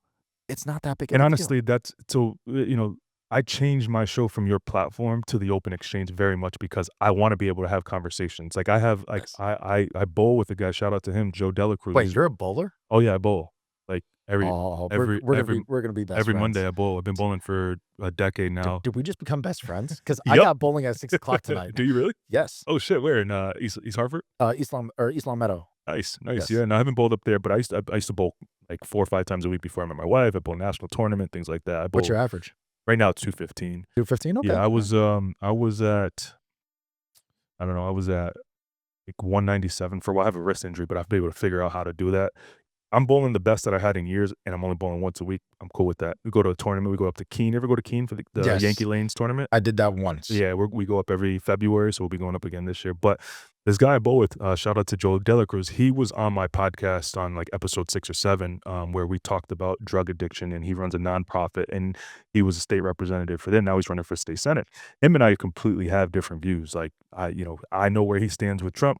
[SPEAKER 3] it's not that big of
[SPEAKER 2] And
[SPEAKER 3] a
[SPEAKER 2] honestly, that's so I changed my show from your platform to the open exchange very much because I want to be able to have conversations. Like I have, like
[SPEAKER 3] Yes.
[SPEAKER 2] I bowl with a guy. Shout out to him, Joe Delacruz.
[SPEAKER 3] Wait, you're a bowler?
[SPEAKER 2] Oh yeah, I bowl. Like every
[SPEAKER 3] We're gonna be best
[SPEAKER 2] every
[SPEAKER 3] friends.
[SPEAKER 2] Monday I bowl. I've been bowling for a decade now.
[SPEAKER 3] Did we just become best friends? Because I
[SPEAKER 2] Yup.
[SPEAKER 3] got bowling at 6:00 tonight.
[SPEAKER 2] Do you really?
[SPEAKER 3] Yes.
[SPEAKER 2] Oh shit, where in East Hartford?
[SPEAKER 3] East Long Meadow.
[SPEAKER 2] Nice.
[SPEAKER 3] Yes.
[SPEAKER 2] Yeah, no, I haven't bowled up there, but I used to bowl like 4 or 5 times a week before I met my wife. I bowl national tournament, things like that. I bowl,
[SPEAKER 3] What's your average?
[SPEAKER 2] right now it's 215.
[SPEAKER 3] 215. Okay.
[SPEAKER 2] Yeah, I was at I don't know, I was at like 197 for a while. I have a wrist injury, but I've been able to figure out how to do that. I'm bowling the best that I had in years, and I'm only bowling once a week. I'm cool with that. We go to a tournament. We go up to Keene. Ever go to Keene for the
[SPEAKER 3] Yes.
[SPEAKER 2] Yankee Lanes tournament?
[SPEAKER 3] I did that once.
[SPEAKER 2] Yeah, we go up every February, so we'll be going up again this year. But this guy I bowl with, shout out to Joe Delacruz. He was on my podcast on like episode 6 or 7, where we talked about drug addiction, and he runs a nonprofit, and he was a state representative for them. Now he's running for state senate. Him and I completely have different views. Like I know where he stands with Trump.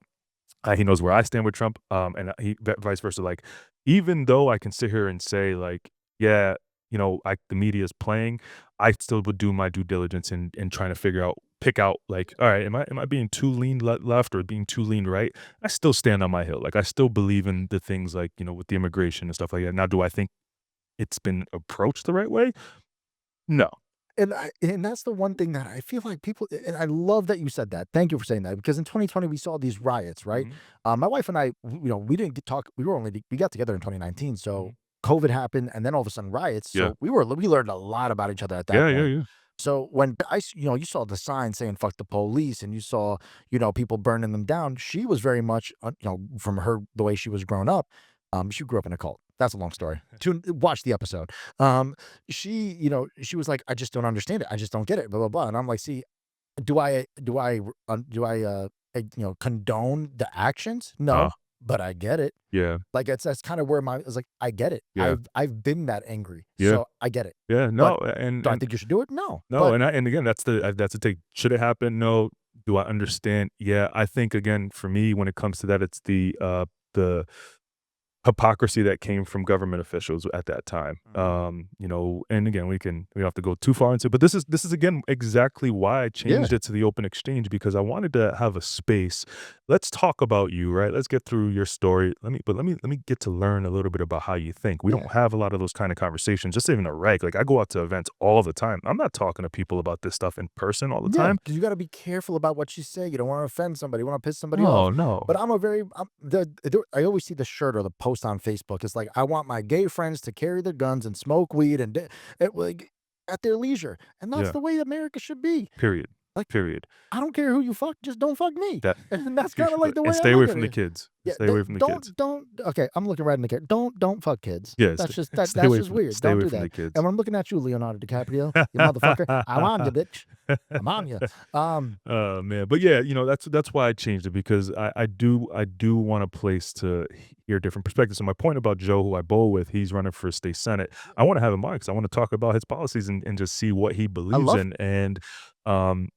[SPEAKER 2] He knows where I stand with Trump, and he vice versa. Like, even though I can sit here and say, like, yeah, the media is playing, I still would do my due diligence in trying to pick out, like, all right, am I being too lean left or being too lean right? I still stand on my hill. Like, I still believe in the things like, with the immigration and stuff like that. Now, do I think it's been approached the right way? No.
[SPEAKER 3] And that's the one thing that I feel like people, and I love that you said that. Thank you for saying that, because in 2020 we saw these riots, right? My wife and I, we didn't talk. We got together in 2019, so COVID happened, and then all of a sudden riots. So we learned a lot about each other at that point.
[SPEAKER 2] Yeah.
[SPEAKER 3] So when you saw the sign saying "fuck the police," and you saw, people burning them down. She was very much, from the way she was grown up. She grew up in a cult. That's a long story. Watch the episode. She was like, I just don't understand it. I just don't get it. Blah blah blah. And I'm like, see, do I condone the actions? No. but I get it.
[SPEAKER 2] Yeah.
[SPEAKER 3] Like that's kind of where it's like, I get it.
[SPEAKER 2] Yeah.
[SPEAKER 3] I've been that angry.
[SPEAKER 2] Yeah.
[SPEAKER 3] So I get it.
[SPEAKER 2] Yeah. No. And
[SPEAKER 3] Do I think you should do it? No.
[SPEAKER 2] no.
[SPEAKER 3] But
[SPEAKER 2] And again, that's the take. Should it happen? No. Do I understand? Yeah. I think again, for me, when it comes to that, it's the hypocrisy that came from government officials at that time. You know, and again, we don't have to go too far into it, but this is again exactly why I changed it to the open exchange, because I wanted to have a space. Let's talk about you, right? Let's get through your story. Let me get to learn a little bit about how you think. We don't have a lot of those kind of conversations, just even a reg. Like I go out to events all the time. I'm not talking to people about this stuff in person all the time.
[SPEAKER 3] because you got to be careful about what you say. You don't want to offend somebody. You want to piss somebody
[SPEAKER 2] No,
[SPEAKER 3] off.
[SPEAKER 2] no.
[SPEAKER 3] But I always see the shirt or the post on Facebook. It's like, I want my gay friends to carry their guns and smoke weed and like at their leisure, and that's
[SPEAKER 2] Yeah.
[SPEAKER 3] the way America should be.
[SPEAKER 2] Period.
[SPEAKER 3] Like,
[SPEAKER 2] Period.
[SPEAKER 3] I don't care who you fuck, just don't fuck me.
[SPEAKER 2] That
[SPEAKER 3] And that's kind of like the way
[SPEAKER 2] and
[SPEAKER 3] I
[SPEAKER 2] stay
[SPEAKER 3] look
[SPEAKER 2] away
[SPEAKER 3] at
[SPEAKER 2] from the
[SPEAKER 3] it.
[SPEAKER 2] kids.
[SPEAKER 3] Yeah,
[SPEAKER 2] Stay away from the kids.
[SPEAKER 3] Don't. Okay, I'm looking right in the camera. Don't fuck kids.
[SPEAKER 2] Yeah,
[SPEAKER 3] that's
[SPEAKER 2] stay-
[SPEAKER 3] just that's
[SPEAKER 2] stay away
[SPEAKER 3] just
[SPEAKER 2] from-
[SPEAKER 3] weird.
[SPEAKER 2] stay
[SPEAKER 3] Don't
[SPEAKER 2] away
[SPEAKER 3] do
[SPEAKER 2] from
[SPEAKER 3] that.
[SPEAKER 2] the kids.
[SPEAKER 3] And when I'm looking at you, Leonardo DiCaprio, you motherfucker, I'm on you, bitch. I'm on you.
[SPEAKER 2] Oh man, but yeah, you know, that's why I changed it, because I do want a place to hear different perspectives. So my point about Joe, who I bowl with, he's running for state senate. I want to have him on because I want to talk about his policies and just see what he believes
[SPEAKER 3] love
[SPEAKER 2] in. And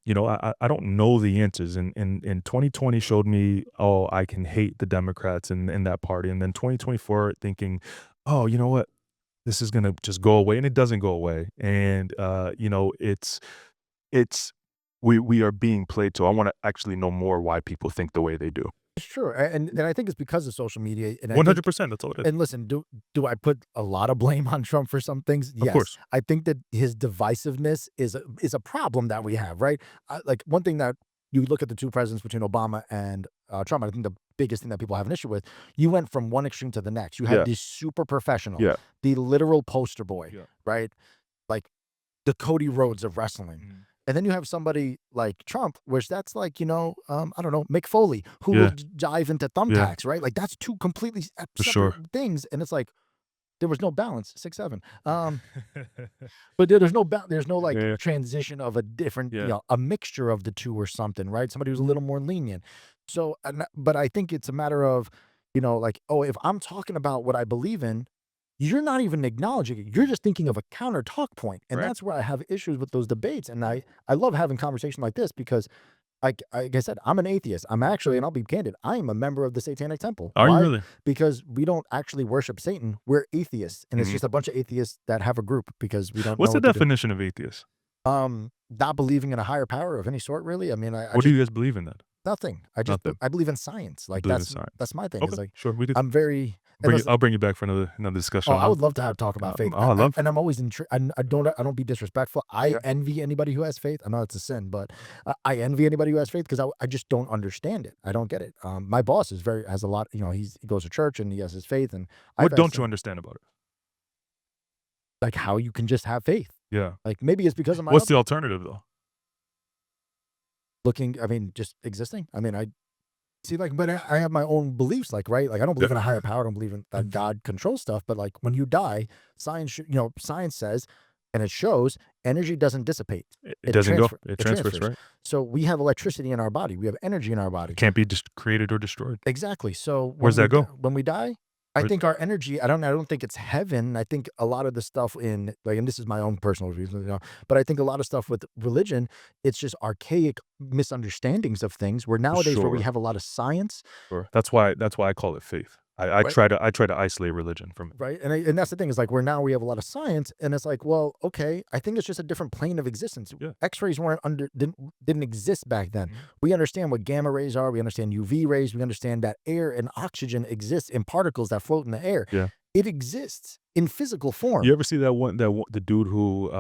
[SPEAKER 2] you know, I don't know the answers. And 2020 showed me, oh, I can hate the Democrats and that party. And then 2024 thinking, oh, you know what? This is gonna just go away, and it doesn't go away. And you know, it's we are being played to. I want to actually know more why people think the way they do.
[SPEAKER 3] It's true, and I think it's because of social media. And I
[SPEAKER 2] 100%. That's all it is.
[SPEAKER 3] And listen, do I put a lot of blame on Trump for some things? Yes.
[SPEAKER 2] Of course.
[SPEAKER 3] I think that his divisiveness is a problem that we have, right? Like one thing that you look at the two presidents between Obama and Trump, I think the biggest thing that people have an issue with, you went from one extreme to the next. You had
[SPEAKER 2] Yeah.
[SPEAKER 3] the super professional,
[SPEAKER 2] Yeah.
[SPEAKER 3] the literal poster boy,
[SPEAKER 2] Yeah.
[SPEAKER 3] right? Like the Cody Rhodes of wrestling. And then you have somebody like Trump, which that's like, I don't know, Mick Foley, who will dive into thumbtacks, right? Like that's two completely separate
[SPEAKER 2] sure.
[SPEAKER 3] things. And it's like, there was no balance, 6'7". But there's no like
[SPEAKER 2] Yeah.
[SPEAKER 3] transition of a different,
[SPEAKER 2] Yeah.
[SPEAKER 3] a mixture of the two or something, right? Somebody who's a little more lenient. So, but I think it's a matter of, like, oh, if I'm talking about what I believe in, you're not even acknowledging it. You're just thinking of a counter talk point. And
[SPEAKER 2] Right.
[SPEAKER 3] that's where I have issues with those debates. And I love having conversations like this because, like I said, I'm an atheist. I'm actually, and I'll be candid, I am a member of the Satanic Temple.
[SPEAKER 2] Are
[SPEAKER 3] Why?
[SPEAKER 2] you really?
[SPEAKER 3] Because we don't actually worship Satan. We're atheists. And it's
[SPEAKER 2] Mhm.
[SPEAKER 3] just a bunch of atheists that have a group because we don't
[SPEAKER 2] What's
[SPEAKER 3] know
[SPEAKER 2] the
[SPEAKER 3] what to do.
[SPEAKER 2] definition of atheist?
[SPEAKER 3] Not believing in a higher power of any sort, really. I mean, I
[SPEAKER 2] What do you guys believe in then?
[SPEAKER 3] nothing. I just
[SPEAKER 2] Nothing.
[SPEAKER 3] I believe in science. Like
[SPEAKER 2] Believe in
[SPEAKER 3] that's
[SPEAKER 2] science.
[SPEAKER 3] that's my thing.
[SPEAKER 2] Okay,
[SPEAKER 3] It's like
[SPEAKER 2] sure. We could.
[SPEAKER 3] I'm very and listen,
[SPEAKER 2] I'll bring you back for another discussion.
[SPEAKER 3] I would love to talk about faith.
[SPEAKER 2] I love.
[SPEAKER 3] And I'm always intrigued. I don't be disrespectful. I envy anybody who has faith. I know it's a sin, but I envy anybody who has faith because I just don't understand it. I don't get it. My boss has a lot. He goes to church and he has his faith. And
[SPEAKER 2] What don't you understand about it?
[SPEAKER 3] like how you can just have faith?
[SPEAKER 2] Yeah.
[SPEAKER 3] Like maybe it's because of my
[SPEAKER 2] What's the alternative though?
[SPEAKER 3] just existing. I mean, I see, like, but I have my own beliefs, like, right? Like, I don't believe in a higher power. I don't believe in that God controls stuff. But like, when you die, science says, and it shows, energy doesn't dissipate.
[SPEAKER 2] It doesn't
[SPEAKER 3] transfer-
[SPEAKER 2] go. It transfers, right?
[SPEAKER 3] So we have electricity in our body. We have energy in our body.
[SPEAKER 2] It can't be just created or destroyed.
[SPEAKER 3] Exactly. So
[SPEAKER 2] Where's that go?
[SPEAKER 3] When we die, I think our energy. I don't think it's heaven. I think a lot of the stuff in like, and this is my own personal reason, but I think a lot of stuff with religion, it's just archaic misunderstandings of things. Where nowadays, where we
[SPEAKER 2] Sure.
[SPEAKER 3] have a lot of science,
[SPEAKER 2] Sure. That's why I call it faith. I
[SPEAKER 3] Right.
[SPEAKER 2] try to isolate religion from it.
[SPEAKER 3] right? And that's the thing is like, where now we have a lot of science, and it's like, well, okay, I think it's just a different plane of existence.
[SPEAKER 2] Yeah.
[SPEAKER 3] X-rays didn't exist back then. We understand what gamma rays are. We understand UV rays. We understand that air and oxygen exists in particles that float in the air.
[SPEAKER 2] Yeah.
[SPEAKER 3] It exists in physical form.
[SPEAKER 2] You ever see the dude who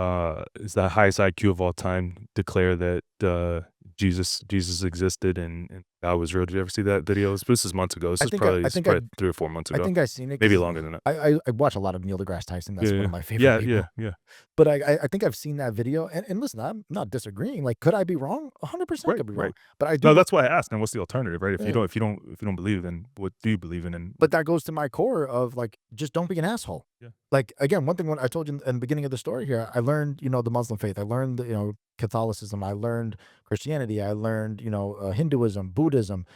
[SPEAKER 2] is the highest IQ of all time declare that Jesus existed and God was real? Did you ever see that video? This is months ago. This
[SPEAKER 3] I
[SPEAKER 2] is
[SPEAKER 3] think
[SPEAKER 2] probably,
[SPEAKER 3] I think
[SPEAKER 2] 3 or 4 months
[SPEAKER 3] I
[SPEAKER 2] ago.
[SPEAKER 3] think I've seen it.
[SPEAKER 2] Maybe
[SPEAKER 3] 'cause
[SPEAKER 2] longer than that.
[SPEAKER 3] I watch a lot of Neil deGrasse Tyson. That's one of my favorite
[SPEAKER 2] Yeah,
[SPEAKER 3] people.
[SPEAKER 2] yeah.
[SPEAKER 3] But I think I've seen that video. And listen, I'm not disagreeing. Like, could I be wrong? 100% could be wrong.
[SPEAKER 2] Right.
[SPEAKER 3] But I do.
[SPEAKER 2] No, that's why I asked. And what's the alternative, right? If
[SPEAKER 3] Yeah.
[SPEAKER 2] you don't believe, then what do you believe in? And
[SPEAKER 3] But that goes to my core of like, just don't be an asshole.
[SPEAKER 2] Yeah.
[SPEAKER 3] Like, again, one thing when I told you in the beginning of the story here, I learned, the Muslim faith. I learned, Catholicism. I learned Christianity. I learned, Hinduism, Buddhism.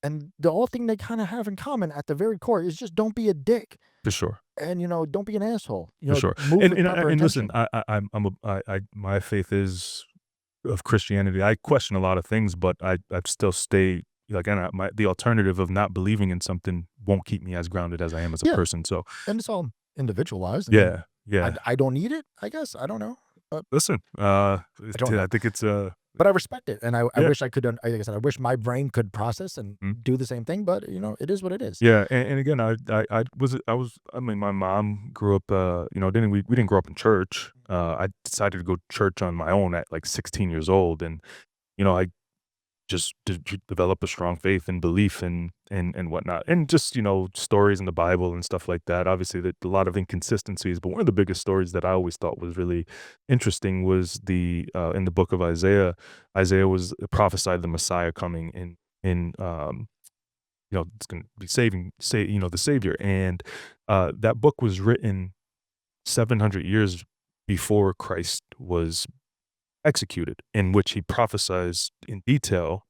[SPEAKER 3] And the only thing they kind of have in common at the very core is just don't be a dick.
[SPEAKER 2] For sure.
[SPEAKER 3] And, don't be an asshole.
[SPEAKER 2] For sure.
[SPEAKER 3] Move with proper
[SPEAKER 2] And listen,
[SPEAKER 3] intention.
[SPEAKER 2] my faith is of Christianity. I question a lot of things, but I still stay like, and the alternative of not believing in something won't keep me as grounded as I am as a
[SPEAKER 3] Yeah.
[SPEAKER 2] person. So
[SPEAKER 3] And it's all individualized. I mean,
[SPEAKER 2] yeah, yeah.
[SPEAKER 3] I don't need it, I guess. I don't know.
[SPEAKER 2] Listen,
[SPEAKER 3] don't know.
[SPEAKER 2] I think it's
[SPEAKER 3] But I respect it. And I
[SPEAKER 2] Yeah.
[SPEAKER 3] wish I could, like I said, I wish my brain could process and
[SPEAKER 2] Mhm.
[SPEAKER 3] do the same thing. But, it is what it is.
[SPEAKER 2] yeah. And again, I mean, my mom grew up, we didn't grow up in church. I decided to go to church on my own at like 16 years old, and I just develop a strong faith and belief and whatnot, and just stories in the Bible and stuff like that. Obviously, a lot of inconsistencies, but one of the biggest stories that I always thought was really interesting was in the book of Isaiah. Isaiah was prophesied the Messiah coming in it's going to be the Savior, and that book was written 700 years before Christ was executed, in which he prophesies in detail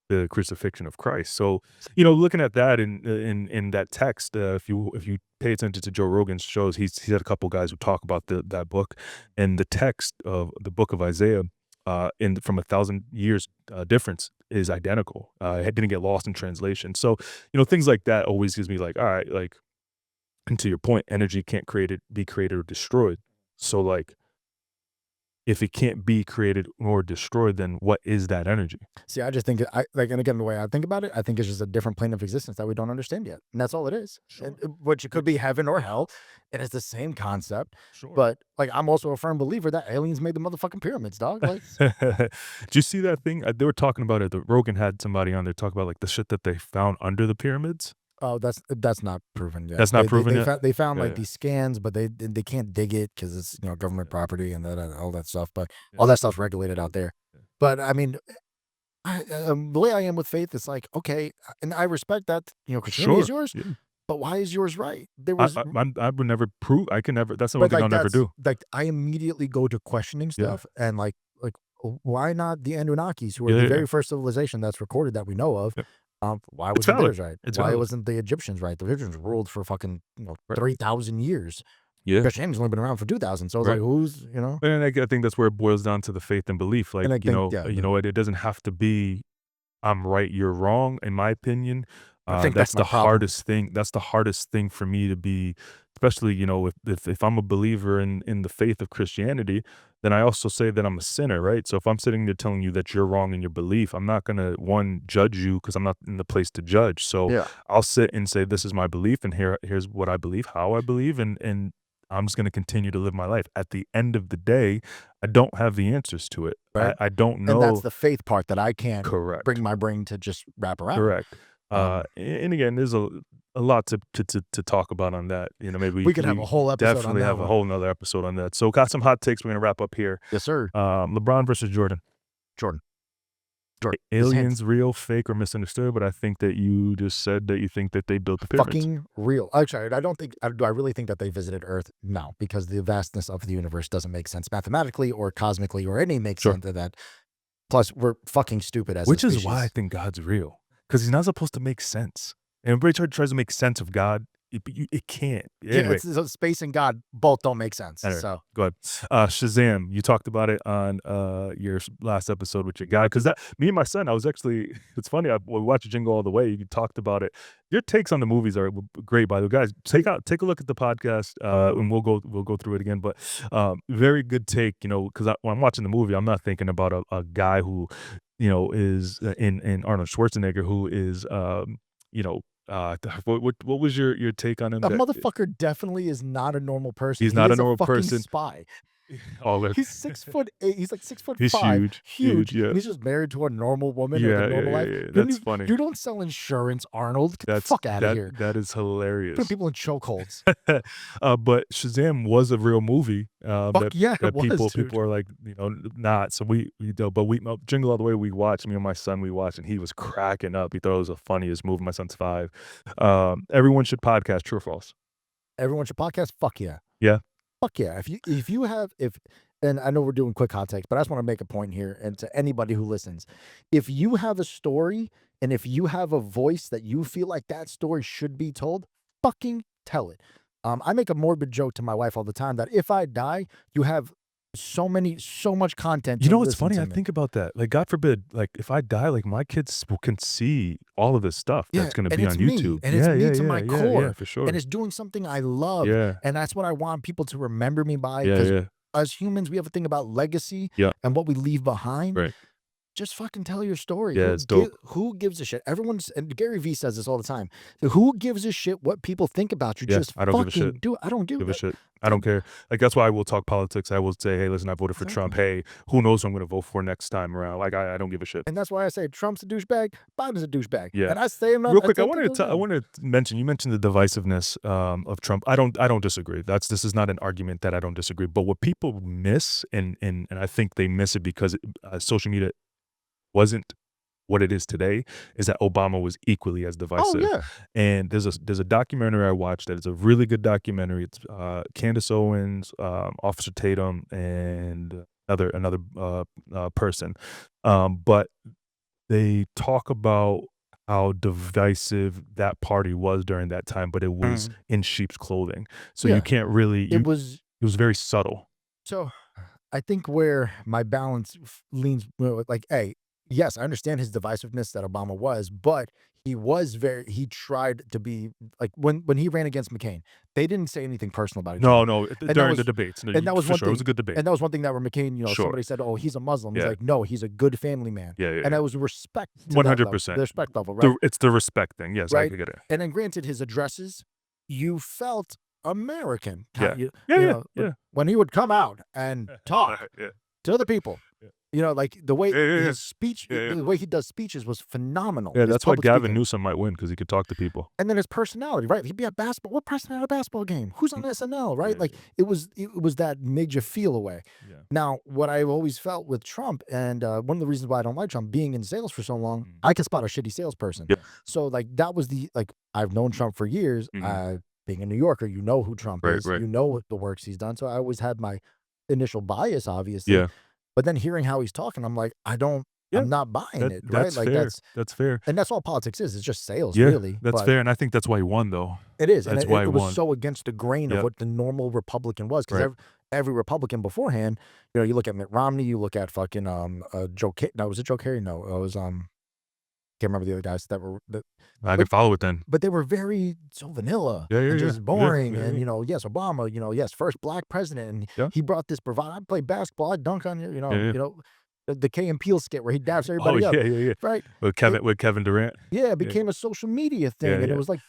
[SPEAKER 2] the crucifixion of Christ. So, looking at that in that text, if you pay attention to Joe Rogan's shows, he's had a couple guys who talk about that book, and the text of the book of Isaiah, from 1,000 years difference, is identical. It didn't get lost in translation. So, things like that always gives me like, all right, like, and to your point, energy can't be created or destroyed. So, like, if it can't be created or destroyed, then what is that energy?
[SPEAKER 3] See, I just think, and again, the way I think about it, I think it's just a different plane of existence that we don't understand yet. And that's all it is.
[SPEAKER 2] Sure.
[SPEAKER 3] Which it could be heaven or hell. And it's the same concept.
[SPEAKER 2] Sure.
[SPEAKER 3] But, like, I'm also a firm believer that aliens made the motherfucking pyramids, dog. Like,
[SPEAKER 2] Did you see that thing? They were talking about it. The Rogan had somebody on there talk about like the shit that they found under the pyramids.
[SPEAKER 3] oh, that's not proven yet.
[SPEAKER 2] That's not proven yet?
[SPEAKER 3] They found
[SPEAKER 2] Yeah,
[SPEAKER 3] like
[SPEAKER 2] yeah.
[SPEAKER 3] these scans, but they can't dig it because it's government property and all that stuff. But
[SPEAKER 2] Yeah.
[SPEAKER 3] all that stuff's regulated out there.
[SPEAKER 2] Yeah.
[SPEAKER 3] But I mean, the way I am with faith, it's like, okay, and I respect that Christianity is
[SPEAKER 2] Sure.
[SPEAKER 3] yours,
[SPEAKER 2] Yeah.
[SPEAKER 3] but why is yours right? There
[SPEAKER 2] I,
[SPEAKER 3] was,
[SPEAKER 2] I would never prove. I can never. That's the one
[SPEAKER 3] but
[SPEAKER 2] thing
[SPEAKER 3] like
[SPEAKER 2] I'll never do.
[SPEAKER 3] like I immediately go to questioning
[SPEAKER 2] Yeah.
[SPEAKER 3] stuff and like why not the Anunnakis, who are
[SPEAKER 2] Yeah,
[SPEAKER 3] the
[SPEAKER 2] yeah,
[SPEAKER 3] very
[SPEAKER 2] yeah.
[SPEAKER 3] first civilization that's recorded that we know of?
[SPEAKER 2] Yep.
[SPEAKER 3] Why
[SPEAKER 2] It's
[SPEAKER 3] wasn't
[SPEAKER 2] valid.
[SPEAKER 3] theirs right?
[SPEAKER 2] It's
[SPEAKER 3] Why
[SPEAKER 2] valid.
[SPEAKER 3] wasn't the Egyptians right? The Egyptians ruled for fucking
[SPEAKER 2] Right.
[SPEAKER 3] 3,000 years.
[SPEAKER 2] Yeah.
[SPEAKER 3] Christianity's only been around for 2,000. So I was
[SPEAKER 2] Right.
[SPEAKER 3] like, who's
[SPEAKER 2] And I think that's where it boils down to the faith and belief. Like,
[SPEAKER 3] And I think, yeah,
[SPEAKER 2] it doesn't have to be I'm right, you're wrong, in my opinion.
[SPEAKER 3] I think
[SPEAKER 2] That's
[SPEAKER 3] that's my
[SPEAKER 2] the
[SPEAKER 3] problem.
[SPEAKER 2] hardest thing. That's the hardest thing for me to be, especially, if I'm a believer in the faith of Christianity, then I also say that I'm a sinner, right? So if I'm sitting there telling you that you're wrong in your belief, I'm not gonna, one, judge you because I'm not in the place to judge. So
[SPEAKER 3] Yeah.
[SPEAKER 2] I'll sit and say, this is my belief, and here's what I believe, how I believe, and I'm just gonna continue to live my life. At the end of the day, I don't have the answers to it.
[SPEAKER 3] Right.
[SPEAKER 2] I don't know.
[SPEAKER 3] And that's the faith part that I can't
[SPEAKER 2] Correct.
[SPEAKER 3] bring my brain to just wrap around.
[SPEAKER 2] Correct.
[SPEAKER 3] Um,
[SPEAKER 2] And again, there's a lot to talk about on that. Maybe
[SPEAKER 3] We could have a whole episode on
[SPEAKER 2] definitely
[SPEAKER 3] that
[SPEAKER 2] have a
[SPEAKER 3] one.
[SPEAKER 2] whole nother episode on that. So got some hot takes. We're gonna wrap up here.
[SPEAKER 3] Yes, sir.
[SPEAKER 2] LeBron versus Jordan.
[SPEAKER 3] Jordan.
[SPEAKER 2] Aliens real, fake, or misunderstood? But I think that you just said that you think that they built the pyramids.
[SPEAKER 3] Fucking real. Actually, I don't think. Do I really think that they visited Earth? No, because the vastness of the universe doesn't make sense mathematically or cosmically or any makes
[SPEAKER 2] Sure.
[SPEAKER 3] sense of that. Plus, we're fucking stupid as
[SPEAKER 2] Which
[SPEAKER 3] a
[SPEAKER 2] is
[SPEAKER 3] species.
[SPEAKER 2] why I think God's real, because he's not supposed to make sense. And everybody tries to make sense of God. It can't.
[SPEAKER 3] Yeah,
[SPEAKER 2] Anyway,
[SPEAKER 3] so space and God both don't make sense.
[SPEAKER 2] Anyway.
[SPEAKER 3] So
[SPEAKER 2] go ahead. Shazam, you talked about it on your last episode with your guy, because me and my son, it's funny, we watched Jingle All the Way, you talked about it. Your takes on the movies are great, by the way. Guys, take a look at the podcast, and we'll go through it again, but very good take, because when I'm watching the movie, I'm not thinking about a guy who is in Arnold Schwarzenegger, who is what was your take on him?
[SPEAKER 3] that motherfucker definitely is not a normal person.
[SPEAKER 2] He's
[SPEAKER 3] He
[SPEAKER 2] not a
[SPEAKER 3] is
[SPEAKER 2] normal
[SPEAKER 3] fucking
[SPEAKER 2] person.
[SPEAKER 3] Spy.
[SPEAKER 2] Oh,
[SPEAKER 3] He's 6'8". He's like 6'5".
[SPEAKER 2] He's huge, yeah.
[SPEAKER 3] And he's just married to a normal woman with
[SPEAKER 2] Yeah,
[SPEAKER 3] a normal
[SPEAKER 2] yeah,
[SPEAKER 3] life.
[SPEAKER 2] yeah,
[SPEAKER 3] You don't
[SPEAKER 2] that's
[SPEAKER 3] even-
[SPEAKER 2] funny.
[SPEAKER 3] You don't sell insurance, Arnold. Get the
[SPEAKER 2] That's
[SPEAKER 3] fuck out of here.
[SPEAKER 2] That is hilarious.
[SPEAKER 3] Put people in chokeholds.
[SPEAKER 2] But Shazam was a real movie.
[SPEAKER 3] Fuck yeah,
[SPEAKER 2] that
[SPEAKER 3] it was, dude.
[SPEAKER 2] people are like, not. So we Jingle All the Way, we watched, me and my son, we watched, and he was cracking up. He thought it was the funniest movie. My son's 5. Everyone should podcast, true or false?
[SPEAKER 3] Everyone should podcast. Fuck yeah.
[SPEAKER 2] Yeah.
[SPEAKER 3] Fuck yeah. If and I know we're doing quick hot takes, but I just want to make a point here, and to anybody who listens, if you have a story and if you have a voice that you feel like that story should be told, fucking tell it. I make a morbid joke to my wife all the time that if I die, you have so much content.
[SPEAKER 2] You
[SPEAKER 3] to
[SPEAKER 2] know what's
[SPEAKER 3] listen
[SPEAKER 2] funny?
[SPEAKER 3] to
[SPEAKER 2] I
[SPEAKER 3] me.
[SPEAKER 2] think about that. Like, God forbid, like if I die, like my kids can see all of this stuff that's going to
[SPEAKER 3] and
[SPEAKER 2] be
[SPEAKER 3] it's
[SPEAKER 2] on
[SPEAKER 3] me,
[SPEAKER 2] YouTube.
[SPEAKER 3] and it's
[SPEAKER 2] yeah,
[SPEAKER 3] me
[SPEAKER 2] yeah,
[SPEAKER 3] to
[SPEAKER 2] yeah,
[SPEAKER 3] my
[SPEAKER 2] yeah,
[SPEAKER 3] core,
[SPEAKER 2] yeah, for sure.
[SPEAKER 3] and it's doing something I love,
[SPEAKER 2] Yeah,
[SPEAKER 3] and that's what I want people to remember me by.
[SPEAKER 2] yeah,
[SPEAKER 3] Because
[SPEAKER 2] yeah,
[SPEAKER 3] as humans, we have a thing about legacy
[SPEAKER 2] yeah.
[SPEAKER 3] and what we leave behind.
[SPEAKER 2] Right.
[SPEAKER 3] Just fucking tell your story.
[SPEAKER 2] Yeah, it's dope.
[SPEAKER 3] Who gives a shit? Everyone's, and Gary Vee says this all the time. Who gives a shit what people think about you?
[SPEAKER 2] Yeah,
[SPEAKER 3] Just
[SPEAKER 2] I don't give a
[SPEAKER 3] fucking
[SPEAKER 2] shit.
[SPEAKER 3] do it. I don't
[SPEAKER 2] Give a shit. I don't care. Like that's why I will talk politics. I will say, hey, listen, I voted for Trump. Hey, who knows who I'm going to vote for next time around? Like I don't give a shit.
[SPEAKER 3] And that's why I say Trump's a douchebag, Biden's a douchebag.
[SPEAKER 2] Yeah.
[SPEAKER 3] And I say him
[SPEAKER 2] Real quick, I wanted to mention. You mentioned the divisiveness of Trump. I don't disagree. This is not an argument that I don't disagree. But what people miss, and I think they miss it because social media wasn't what it is today, is that Obama was equally as divisive.
[SPEAKER 3] Oh yeah.
[SPEAKER 2] And there's a documentary I watched that is a really good documentary. It's Candace Owens, Officer Tatum, and another person. But they talk about how divisive that party was during that time, but it was in sheep's clothing. So
[SPEAKER 3] Yeah.
[SPEAKER 2] you can't really.
[SPEAKER 3] It was
[SPEAKER 2] very subtle.
[SPEAKER 3] so. I think where my balance leans, like, hey, yes, I understand his divisiveness that Obama was, but he tried to be like when he ran against McCain, they didn't say anything personal about each other.
[SPEAKER 2] No, during the debates.
[SPEAKER 3] And that was
[SPEAKER 2] for
[SPEAKER 3] one
[SPEAKER 2] sure.
[SPEAKER 3] thing.
[SPEAKER 2] It was a good debate.
[SPEAKER 3] And that was one thing that where McCain,
[SPEAKER 2] Sure.
[SPEAKER 3] somebody said, oh, he's a Muslim. He's
[SPEAKER 2] Yeah.
[SPEAKER 3] like, no, he's a good family man.
[SPEAKER 2] Yeah, yeah.
[SPEAKER 3] And
[SPEAKER 2] yeah.
[SPEAKER 3] that was respect. to that level,
[SPEAKER 2] 100%.
[SPEAKER 3] The respect level, right?
[SPEAKER 2] It's the respect thing. Yes, I
[SPEAKER 3] Right.
[SPEAKER 2] could get it.
[SPEAKER 3] And then granted, his addresses, you felt American.
[SPEAKER 2] Yeah.
[SPEAKER 3] You
[SPEAKER 2] Yeah.
[SPEAKER 3] know, when he would come out and talk
[SPEAKER 2] Yeah.
[SPEAKER 3] to the people.
[SPEAKER 2] Yeah.
[SPEAKER 3] Like the way
[SPEAKER 2] Yeah.
[SPEAKER 3] his speech,
[SPEAKER 2] Yeah.
[SPEAKER 3] the way he does speeches was phenomenal.
[SPEAKER 2] Yeah,
[SPEAKER 3] His
[SPEAKER 2] that's why
[SPEAKER 3] public
[SPEAKER 2] Gavin
[SPEAKER 3] speaking.
[SPEAKER 2] Newsom might win because he could talk to people.
[SPEAKER 3] And then his personality, right? He'd be at basketball. What person at a basketball game? Who's on SNL, right?
[SPEAKER 2] Yeah,
[SPEAKER 3] Like it was that made you feel away.
[SPEAKER 2] Yeah.
[SPEAKER 3] Now, what I've always felt with Trump, and one of the reasons why I don't like Trump, being in sales for so long, I can spot a shitty salesperson.
[SPEAKER 2] Yeah.
[SPEAKER 3] So like that was I've known Trump for years. Being a New Yorker, you know who Trump is.
[SPEAKER 2] Right.
[SPEAKER 3] You know what the works he's done. So I always had my initial bias, obviously.
[SPEAKER 2] Yeah.
[SPEAKER 3] But then hearing how he's talking, I'm like, I'm not buying it, right?
[SPEAKER 2] That's
[SPEAKER 3] Like
[SPEAKER 2] fair. That's fair.
[SPEAKER 3] and that's all politics is. It's just sales,
[SPEAKER 2] Yeah,
[SPEAKER 3] really.
[SPEAKER 2] that's
[SPEAKER 3] But
[SPEAKER 2] fair. And I think that's why he won, though.
[SPEAKER 3] it is, and
[SPEAKER 2] That's
[SPEAKER 3] it
[SPEAKER 2] why he
[SPEAKER 3] was
[SPEAKER 2] won.
[SPEAKER 3] so against the grain of
[SPEAKER 2] Yep.
[SPEAKER 3] what the normal Republican was. Because
[SPEAKER 2] Right.
[SPEAKER 3] every Republican beforehand, you look at Mitt Romney, you look at fucking Joe. No, was it Joe Kerry? No, it was can't remember the other guys that were.
[SPEAKER 2] I could follow it then.
[SPEAKER 3] But they were very so vanilla
[SPEAKER 2] Yeah,
[SPEAKER 3] and just boring.
[SPEAKER 2] Yeah.
[SPEAKER 3] And yes, Obama. Yes, first black president, and
[SPEAKER 2] Yeah.
[SPEAKER 3] he brought this bravado. I play basketball. I dunk on you.
[SPEAKER 2] Yeah.
[SPEAKER 3] The Key and Peele skit where he dabs
[SPEAKER 2] Oh,
[SPEAKER 3] everybody up.
[SPEAKER 2] yeah.
[SPEAKER 3] Right.
[SPEAKER 2] With Kevin Durant.
[SPEAKER 3] Yeah, it became a social media thing,
[SPEAKER 2] Yeah,
[SPEAKER 3] and
[SPEAKER 2] yeah.
[SPEAKER 3] it was like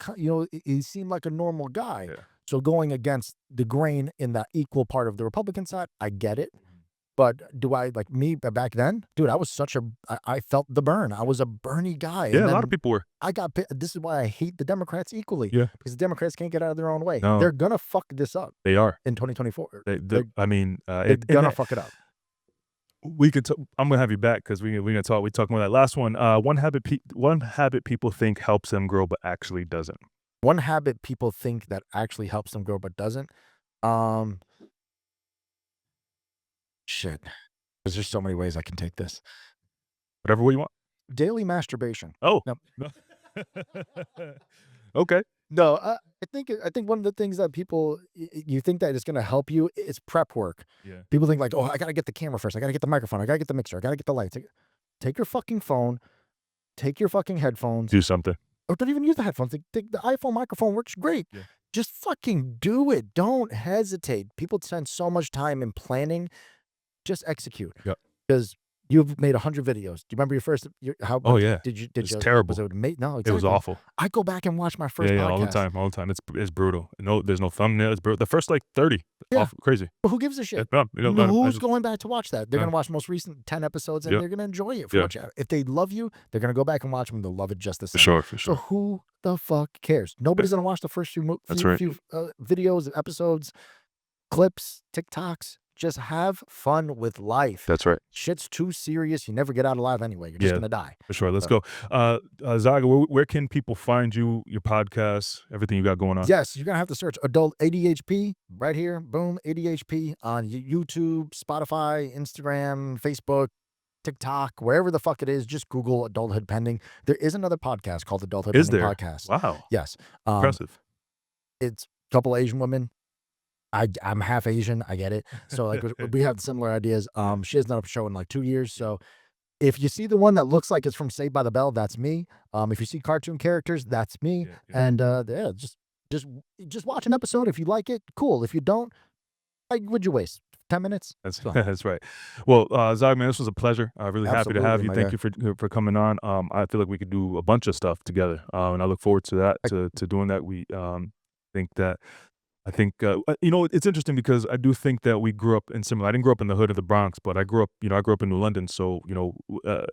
[SPEAKER 3] he seemed like a normal guy.
[SPEAKER 2] Yeah.
[SPEAKER 3] So going against the grain in that equal part of the Republican side, I get it. But do I like me back then, dude? I was I felt the burn. I was a Bernie guy.
[SPEAKER 2] Yeah,
[SPEAKER 3] and
[SPEAKER 2] a lot
[SPEAKER 3] then
[SPEAKER 2] of people were.
[SPEAKER 3] I got. This is why I hate the Democrats equally.
[SPEAKER 2] Yeah.
[SPEAKER 3] Because the Democrats can't get out of their own way.
[SPEAKER 2] No.
[SPEAKER 3] They're gonna fuck this up
[SPEAKER 2] They are.
[SPEAKER 3] in 2024.
[SPEAKER 2] They're
[SPEAKER 3] They're gonna fuck it up.
[SPEAKER 2] We could. I'm gonna have you back because we're gonna talk. We talk more that last one. One habit people think helps them grow, but actually doesn't.
[SPEAKER 3] One habit people think that actually helps them grow but doesn't. Shit. Because there's so many ways I can take this.
[SPEAKER 2] Whatever way you want.
[SPEAKER 3] Daily masturbation.
[SPEAKER 2] Oh.
[SPEAKER 3] No.
[SPEAKER 2] Okay.
[SPEAKER 3] No, I think one of the things that people you think that it's gonna help you is prep work.
[SPEAKER 2] Yeah.
[SPEAKER 3] People think like, oh, I gotta get the camera first. I gotta get the microphone. I gotta get the mixer. I gotta get the lights. Take your fucking phone. Take your fucking headphones.
[SPEAKER 2] Do something.
[SPEAKER 3] Or don't even use the headphones. The iPhone microphone works great.
[SPEAKER 2] Yeah.
[SPEAKER 3] Just fucking do it. Don't hesitate. People spend so much time in planning. Just execute.
[SPEAKER 2] Yeah.
[SPEAKER 3] Because you've made 100 videos. Do you remember your first?
[SPEAKER 2] Oh yeah.
[SPEAKER 3] Did you?
[SPEAKER 2] It's terrible.
[SPEAKER 3] Was it no? Exactly.
[SPEAKER 2] It was awful.
[SPEAKER 3] I go back and watch my first
[SPEAKER 2] Yeah,
[SPEAKER 3] podcast.
[SPEAKER 2] all the time. It's brutal. No, there's no thumbnail. It's brutal. The first like 30.
[SPEAKER 3] Yeah.
[SPEAKER 2] Awful, crazy.
[SPEAKER 3] But who gives a shit? Who's going back to watch that? They're going to watch the most recent 10 episodes and
[SPEAKER 2] Yep.
[SPEAKER 3] they're going to enjoy it for
[SPEAKER 2] Yeah.
[SPEAKER 3] what you have. If they love you, they're going to go back and watch them. They'll love it just the same.
[SPEAKER 2] For
[SPEAKER 3] So
[SPEAKER 2] sure.
[SPEAKER 3] who the fuck cares? Nobody's going to watch the first few
[SPEAKER 2] That's right.
[SPEAKER 3] videos, episodes, clips, TikToks. Just have fun with life.
[SPEAKER 2] That's right.
[SPEAKER 3] Shit's too serious. You never get out alive anyway. You're just
[SPEAKER 2] Yeah.
[SPEAKER 3] gonna die.
[SPEAKER 2] For sure. Let's
[SPEAKER 3] So,
[SPEAKER 2] go. Zaga, where can people find you, your podcast, everything you got going on?
[SPEAKER 3] yes, you're gonna have to search adult ADHP right here. Boom, ADHP on YouTube, Spotify, Instagram, Facebook, TikTok, wherever the fuck it is. Just Google Adulthood Pending. There is another podcast called Adulthood
[SPEAKER 2] Is
[SPEAKER 3] Pending
[SPEAKER 2] there?
[SPEAKER 3] Podcast.
[SPEAKER 2] Wow.
[SPEAKER 3] Yes,
[SPEAKER 2] Impressive.
[SPEAKER 3] it's a couple Asian women. I'm half Asian. I get it. So like we have similar ideas. She hasn't done a show in like 2 years. So if you see the one that looks like it's from Saved by the Bell, that's me. If you see cartoon characters, that's me.
[SPEAKER 2] Yeah, yeah.
[SPEAKER 3] And yeah, just watch an episode. If you like it, cool. If you don't, why would you waste 10 minutes?
[SPEAKER 2] That's
[SPEAKER 3] So,
[SPEAKER 2] that's right. Well, Zaga, man, this was a pleasure. Really happy to have
[SPEAKER 3] absolutely,
[SPEAKER 2] you.
[SPEAKER 3] my
[SPEAKER 2] Thank
[SPEAKER 3] guy.
[SPEAKER 2] you for coming on. I feel like we could do a bunch of stuff together, and I look forward to that, to doing that. We think that I think it's interesting because I do think that we grew up in similar. I didn't grow up in the hood of the Bronx, but I grew up in New London, so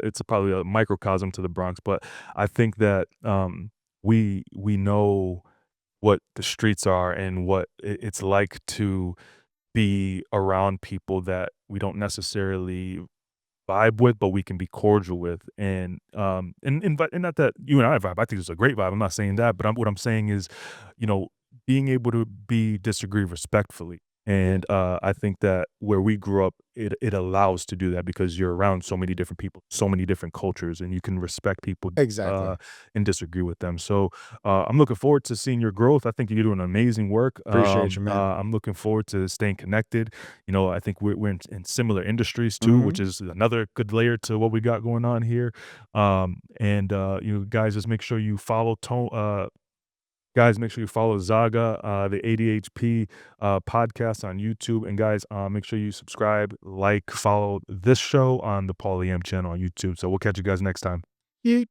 [SPEAKER 2] it's probably a microcosm to the Bronx. But I think that we know what the streets are and what it's like to be around people that we don't necessarily vibe with, but we can be cordial with, and not that you and I vibe. I think it's a great vibe. I'm not saying that, but what I'm saying is, being able to disagree respectfully. And I think that where we grew up, it allows to do that because you're around so many different people, so many different cultures, and you can respect people
[SPEAKER 3] exactly.
[SPEAKER 2] and disagree with them. So I'm looking forward to seeing your growth. I think you're doing amazing work.
[SPEAKER 3] Appreciate you, man.
[SPEAKER 2] I'm looking forward to staying connected. I think we're in similar industries too, which is another good layer to what we got going on here. And you guys, just make sure you follow Guys, make sure you follow Zaga, the ADHP podcast on YouTube. And guys, make sure you subscribe, follow this show on the Paulie M channel on YouTube. So we'll catch you guys next time.
[SPEAKER 3] Yeet.